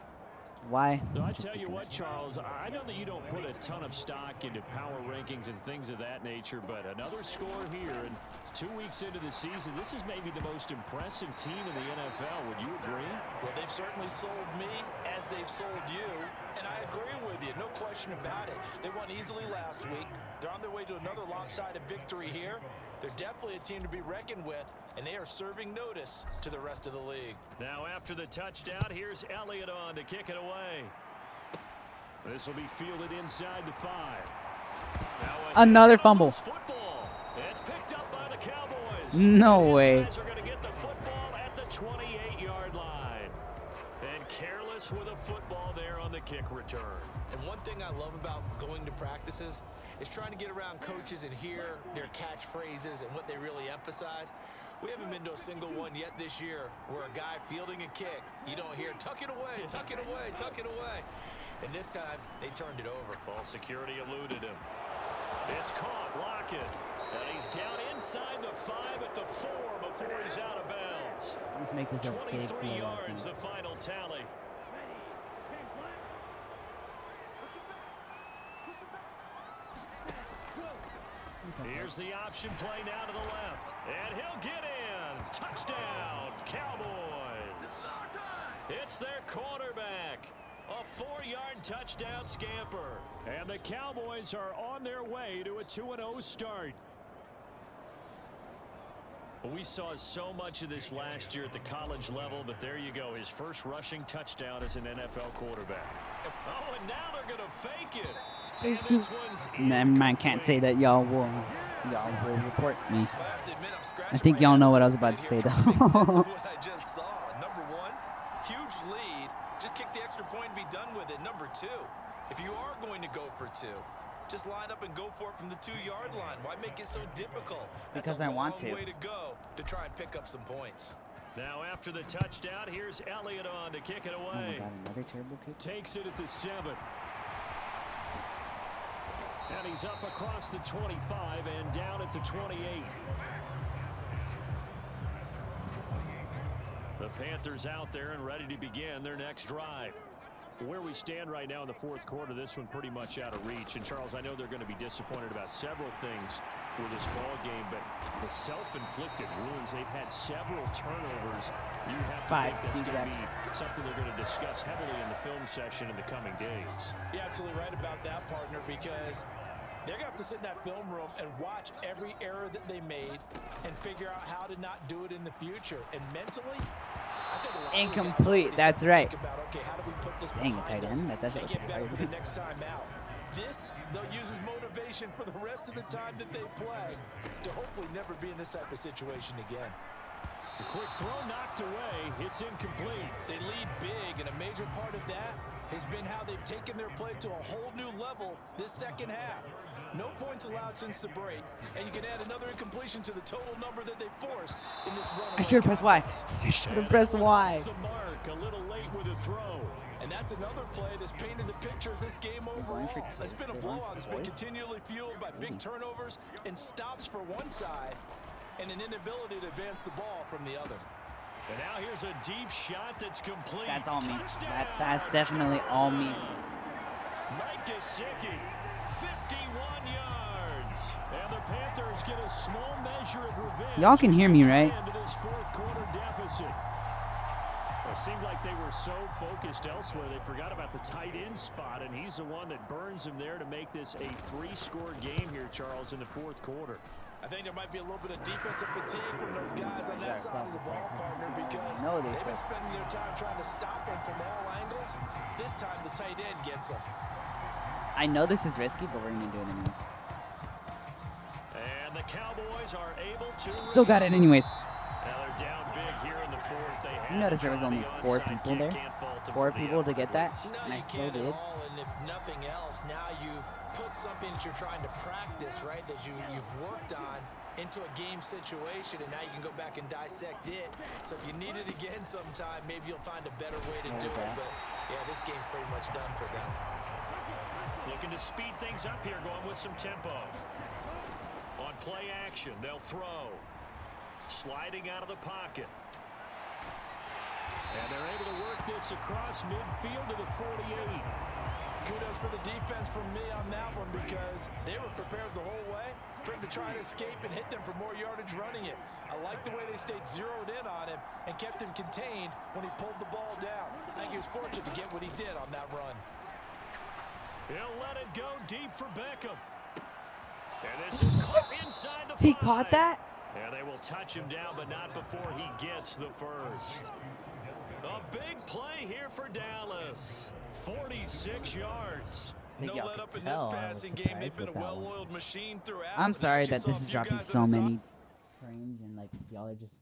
Why? So I Just tell you because. what, Charles, I know that you don't put a ton of stock into power rankings and things of that nature, but another score here, and 2 weeks into the season, this is maybe the most impressive team in the NFL. Would you agree? Well, they've certainly sold me as they've sold you, and I agree with you, no question about it. They won easily last week. They're on their way to another lopsided victory here. They're definitely a team to be reckoned with, and they are serving notice to the rest of the league. Now after the touchdown, here's Elliott on to kick it away. This will be fielded inside the 5. Another fumble. Football. It's picked up by the Cowboys. No way. These guys are going to get the football at the 28-yard line. And careless with a football there on the kick return. And one thing I love about going to practices is trying to get around coaches and hear their catchphrases and what they really emphasize. We haven't been to a single one yet this year where a guy fielding a kick, you don't hear, tuck it away, tuck it away, tuck it away. And this time, they turned it over. Ball security eluded him. It's caught, Lockett. And he's down inside the 5 at the 4 before he's out of bounds. Let's make this a big 23 play. yards, the final tally. Here's the option play now to the left. And he'll get in. Touchdown, Cowboys. It's their quarterback. A 4-yard touchdown scamper. And the Cowboys are on their way to a 2-0 start. We saw so much of this last year at the college level, but there you go. His first rushing touchdown as an NFL quarterback. Oh, and now they're going to fake it. And this one's Never mind, can't say that y'all will report me. I think y'all know what I was about to say though. What I just saw. Number 1, huge lead. Just kick the extra point and be done with it. Number 2, if you are going to go for 2, just line up and go for it from the 2-yard line. Why make it so difficult? Because I want to. That's a long way to go to try and pick up some points. Now after the touchdown, here's Elliott on to kick it Oh my away. god, another terrible kick. Takes it at the 7. And he's up across the 25 and down at the 28. The Panthers out there and ready to begin their next drive. Where we stand right now in the fourth quarter, this one pretty much out of reach. And Charles, I know they're going to be disappointed about several things with this ball game, but the self-inflicted wounds, they've had several turnovers. You have to 5, think that's going to exactly. be something they're going to discuss heavily in the film session in the coming days. You're absolutely right about that, partner, because they're going to have to sit in that film room and watch every error that they made and figure out how to not do it in the future. And mentally, I think a lot of Incomplete, guys that's need to right. think about, okay, how do we put this Dang, a behind tight us end. That's actually and get better pretty for the hard. next time out? This, they'll use as motivation for the rest of the time that they play to hopefully never be in this type of situation again. The quick throw knocked away. It's incomplete. They lead big, and a major part of that has been how they've taken their play to a whole new level this second half. No points allowed since the break, and you can add another incompletion to the total number that they forced in this run. I should have pressed Y. I should have pressed Y. The mark a little late with a throw. And that's another play that's painted the picture of this game overall. It's been a blowout. It's been continually fueled by big turnovers and stops for one side and an inability to advance the ball from the other. And now here's a deep shot that's complete. That's all me. Touchdown! That's definitely all me. Mike Gesicki, 51 yards. And the Panthers get a small measure of revenge. Y'all can hear me, right? Into this fourth quarter deficit. It seemed like they were so focused elsewhere, they forgot about the tight end spot, and he's the one that burns them there to make this a 3-score game here, Charles, in the fourth quarter. I think there might be a little bit of defensive fatigue from those guys on that side of the ball, partner, because No, they they've been suck. spending their time trying to stop them from all angles. This time, the tight end gets them. I know this is risky, but we're gonna do it anyways. And the Cowboys are able to Still got it anyways. Now they're down big here in the fourth. They You notice there was only 4 people there? 4 people to get that, No, and I you still can't at did. all, and if nothing else, now you've put something that you're trying to practice, right, that you've worked on into a game situation, and now you can go back and dissect it. So if you need it again sometime, maybe you'll find a better way to do it. But, yeah, this game's pretty much done for them. Looking to speed things up here, going with some tempo. On play action, they'll throw. Sliding out of the pocket. And they're able to work this across midfield to the 48. Kudos for the defense from me on that one, because they were prepared the whole way for him to try and escape and hit them for more yardage running it. I like the way they stayed zeroed in on him and kept him contained when he pulled the ball down. I think he was fortunate to get what he did on that run. He'll let it go deep for Beckham. And this is caught inside the 5. He caught that? And they will touch him down, but not before he gets the first. A big play here for Dallas. 46 yards. think No y'all let could up in tell this I was passing game. They've surprised been a with that one. well-oiled machine throughout. I'm And sorry actually that saw this a is few dropping guys so on the many frames and like y'all are just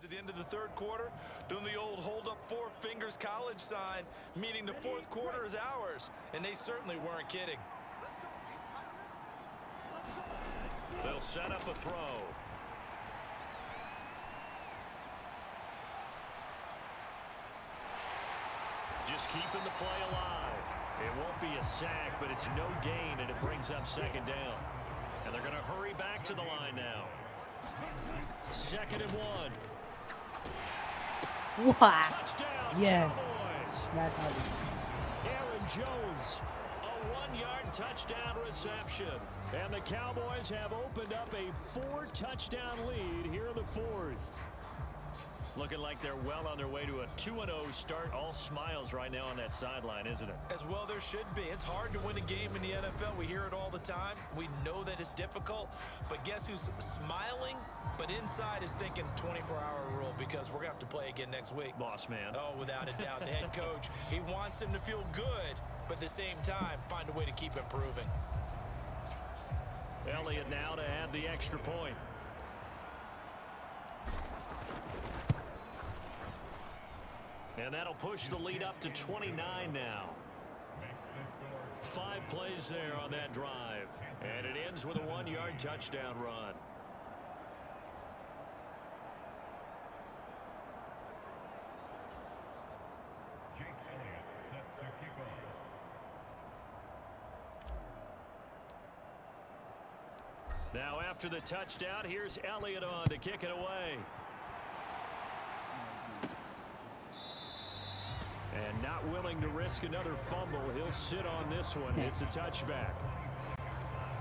At the end of the third quarter, doing the old hold up 4 fingers college sign, meaning the fourth quarter is ours, and they certainly weren't kidding. They'll set up a throw. Just keeping the play alive. It won't be a sack, but it's no gain, and it brings up second down. And they're going to hurry back to the line now. 2nd and 1. What? Touchdown, Yes. Cowboys. That's how Aaron Jones, a 1-yard touchdown reception. And the Cowboys have opened up a 4-touchdown lead here in the 4th. Looking like they're well on their way to a 2-0 start. All smiles right now on that sideline, isn't it? As well there should be. It's hard to win a game in the NFL. We hear it all the time. We know that it's difficult. But guess who's smiling? But inside is thinking 24-hour rule, because we're going to have to play again next week. Boss man. Oh, without a doubt. The head coach, he wants them to feel good, but at the same time, find a way to keep improving. Elliott now to add the extra point. And that'll push the lead up to 29 now. 5 plays there on that drive. And it ends with a 1-yard touchdown run. Now after the touchdown, here's Elliott on to kick it away. And not willing to risk another fumble, he'll sit on this one. It's a touchback.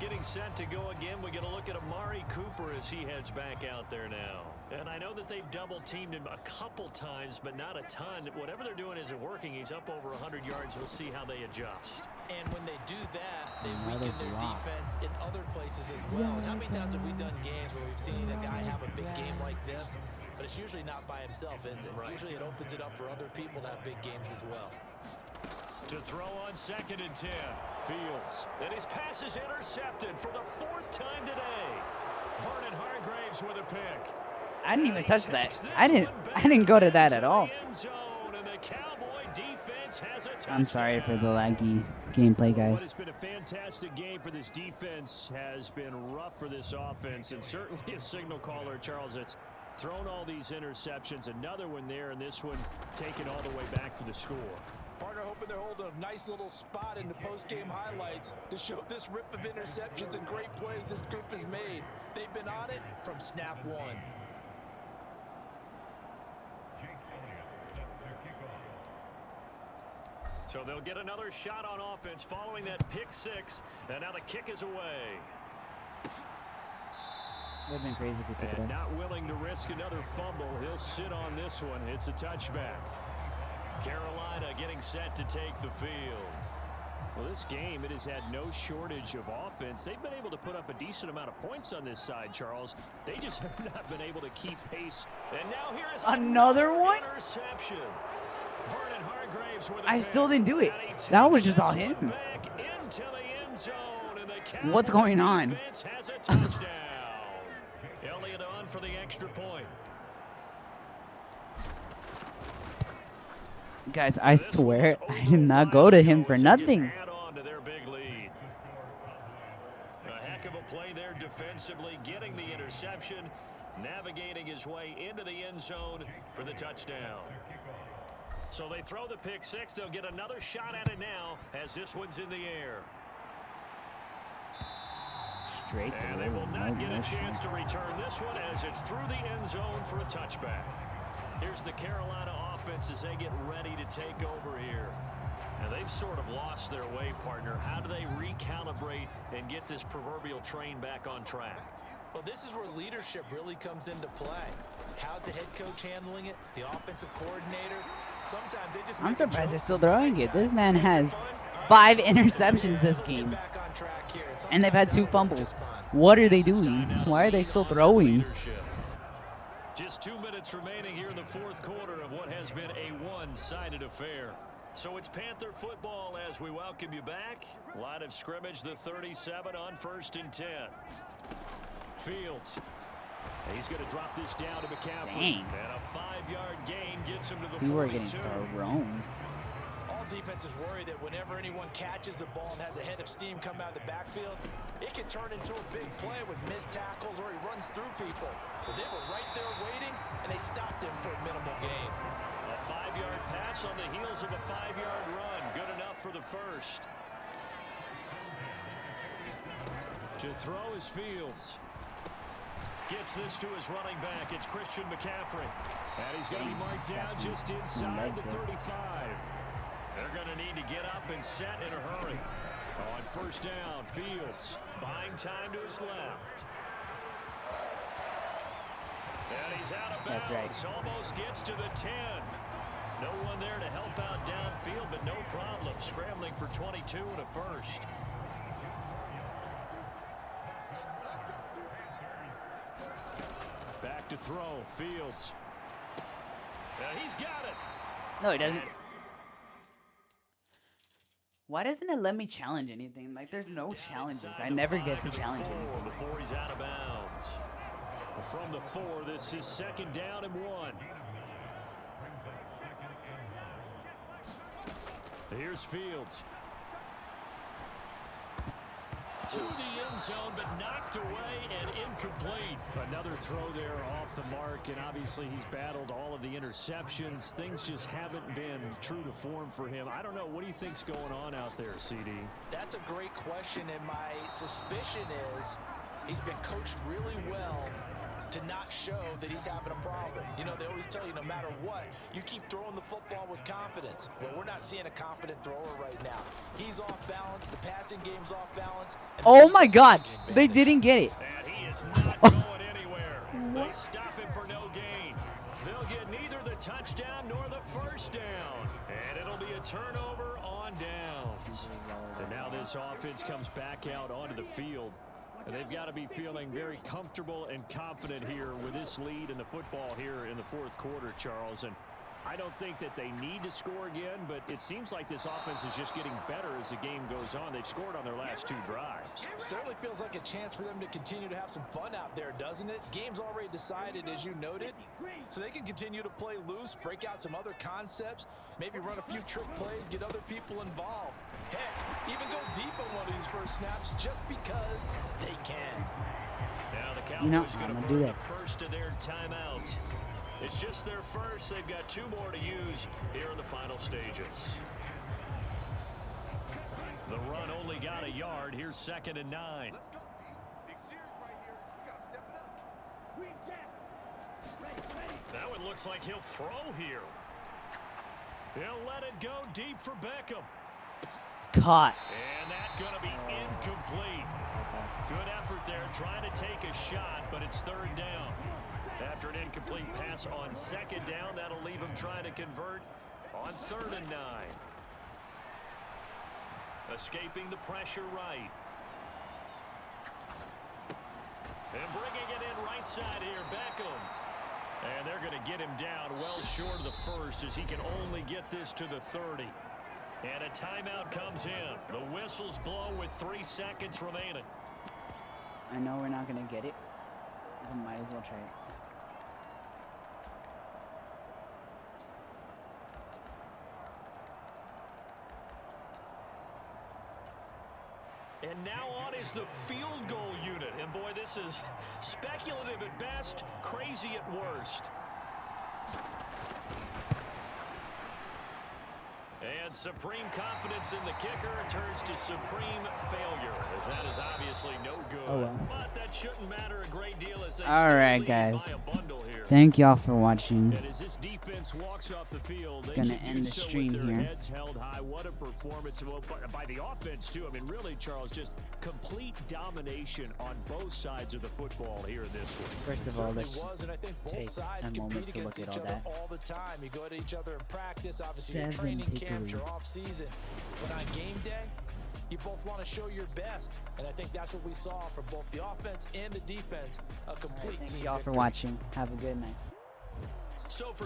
Getting set to go again, we get a look at Amari Cooper as he heads back out there now. And I know that they've double-teamed him a couple times, but not a ton. Whatever they're doing isn't working. He's up over 100 yards. We'll see how they adjust. And when they do that, they weaken their defense in other places as well. And how many times have we done games where we've seen a guy have a big game like this? But it's usually not by himself, is it? Right. Usually it opens it up for other people to have big games as well. To throw on 2nd and 10. Fields. And his pass is intercepted for the 4th time today. Vernon Hargreaves with a pick. I didn't even touch that. I didn't go to that at all. I'm sorry for the laggy gameplay, guys. It's been a fantastic game for this defense. Has been rough for this offense, and certainly a signal caller, Charles, that's thrown all these interceptions. Another one there, and this one taken all the way back for the score. Partner hoping they're holding a nice little spot in the post-game highlights to show this rip of interceptions and great plays this group has made. They've been on it from snap one. So they'll get another shot on offense following that pick 6, and now the kick is away. Would have been crazy if he took it. And not willing to risk another fumble, he'll sit on this one. It's a touchback. Carolina getting set to take the field. Well, this game, it has had no shortage of offense. They've been able to put up a decent amount of points on this side, Charles. They just have not been able to keep pace. And now here is another one? Interception. Vernon Hargreaves with a I still didn't do it. That was just all him. What's going on? Has a touchdown. Elliott on for the extra point. Guys, I swear I did not go to him for nothing. Add on to their big lead. A heck of a play there defensively, getting the interception, navigating his way into the end zone for the touchdown. So they throw the pick 6. They'll get another shot at it now as this one's in the air. Straight and they will not get a chance to return this one as it's through the end zone for a touchback. Here's the Carolina offense as they get ready to take over here. Now they've sort of lost their way, partner. How do they recalibrate and get this proverbial train back on track? Well, this is where leadership really comes into play. How's the head coach handling it? The offensive coordinator? Sometimes they just. I'm surprised they're still throwing it. This man has 5 interceptions this game, and they've had 2 fumbles. What are they doing? Why are they still throwing? Just 2 minutes remaining here in the 4th quarter of what has been a one-sided affair. So it's Panther football as we welcome you back. Line of scrimmage, the 37 on 1st and 10. Fields. He's going to drop this down to McCaffrey. Dang. And a 5-yard gain gets him to the We 42. were getting thrown. All defenses worry that whenever anyone catches the ball and has a head of steam come out of the backfield, it can turn into a big play with missed tackles or he runs through people. But they were right there waiting, and they stopped him for a minimal gain. A 5-yard pass on the heels of a 5-yard run. Good enough for the first. To throw is Fields. Gets this to his running back. It's Christian McCaffrey. And he's going to be marked down just inside the 35. They're going to need to get up and set in a hurry. On first down, Fields buying time to his left. And he's out of bounds. That's right. Almost gets to the 10. No one there to help out downfield, but no problem. Scrambling for 22 and a first. Back to throw. Fields. He's got it. No, he doesn't. Why doesn't it let me challenge anything? Like, there's no challenges. I never get to challenge anything. Before he's out of bounds. From the 4, this is second down and 1. Here's Fields. To the end zone, but knocked away and incomplete. Another throw there off the mark, and obviously he's battled all of the interceptions. Things just haven't been true to form for him. I don't know. What do you think's going on out there, CD? That's a great question, and my suspicion is he's been coached really well to not show that he's having a problem. You know, they always tell you no matter what, you keep throwing the football with confidence. Well, we're not seeing a confident thrower right now. He's off balance. The passing game's off balance. Oh my God, they didn't get it. And he is not going anywhere. They stop him for no gain. They'll get neither the touchdown nor the first down. And it'll be a turnover on downs. And now this offense comes back out onto the field. And they've got to be feeling very comfortable and confident here with this lead in the football here in the fourth quarter, Charles. And I don't think that they need to score again, but it seems like this offense is just getting better as the game goes on. They've scored on their last 2 drives. Certainly feels like a chance for them to continue to have some fun out there, doesn't it? Game's already decided, as you noted, so they can continue to play loose, break out some other concepts, maybe run a few trick plays, get other people involved. Heck, even go deep on one of these first snaps just because they can. Now the You know, Cowboys I'm going to gonna do burn that. the first of their timeouts. It's just their first. They've got 2 more to use here in the final stages. The run only got a yard. Here's 2nd and 9. That one looks like he'll throw here. He'll let it go deep for Beckham. Caught. And that's going to be incomplete. Good effort there trying to take a shot, but it's 3rd down. After an incomplete pass on 2nd down, that'll leave him trying to convert on 3rd and 9. Escaping the pressure right. And bringing it in right side here, Beckham. And they're going to get him down well short of the first as he can only get this to the 30. And a timeout comes in. The whistles blow with 3 seconds remaining. I know we're not going to get it, but might as well try it. And now on is the field goal unit. And boy, this is speculative at best, crazy at worst. And supreme confidence in the kicker turns to supreme failure, as that is obviously no good. Oh, well. But that shouldn't matter a great deal as they All still right, lead guys. by a bundle here. Thank y'all for watching. And as this defense walks off the field, they Gonna should end do the so stream with their here. heads held high. What a performance by the offense, too. I mean, really, Charles, just complete domination on both sides of the football here in this one. First of all, let's was, and I think both take sides a moment compete to look against at each all other that. all the time. You go at each other in practice, obviously your 7 training camps, your victories. off season. But on game day, you both want to show your best, and I think that's what we saw from both the offense and the defense. A complete Thank team y'all for victory. watching. Have a good night. So for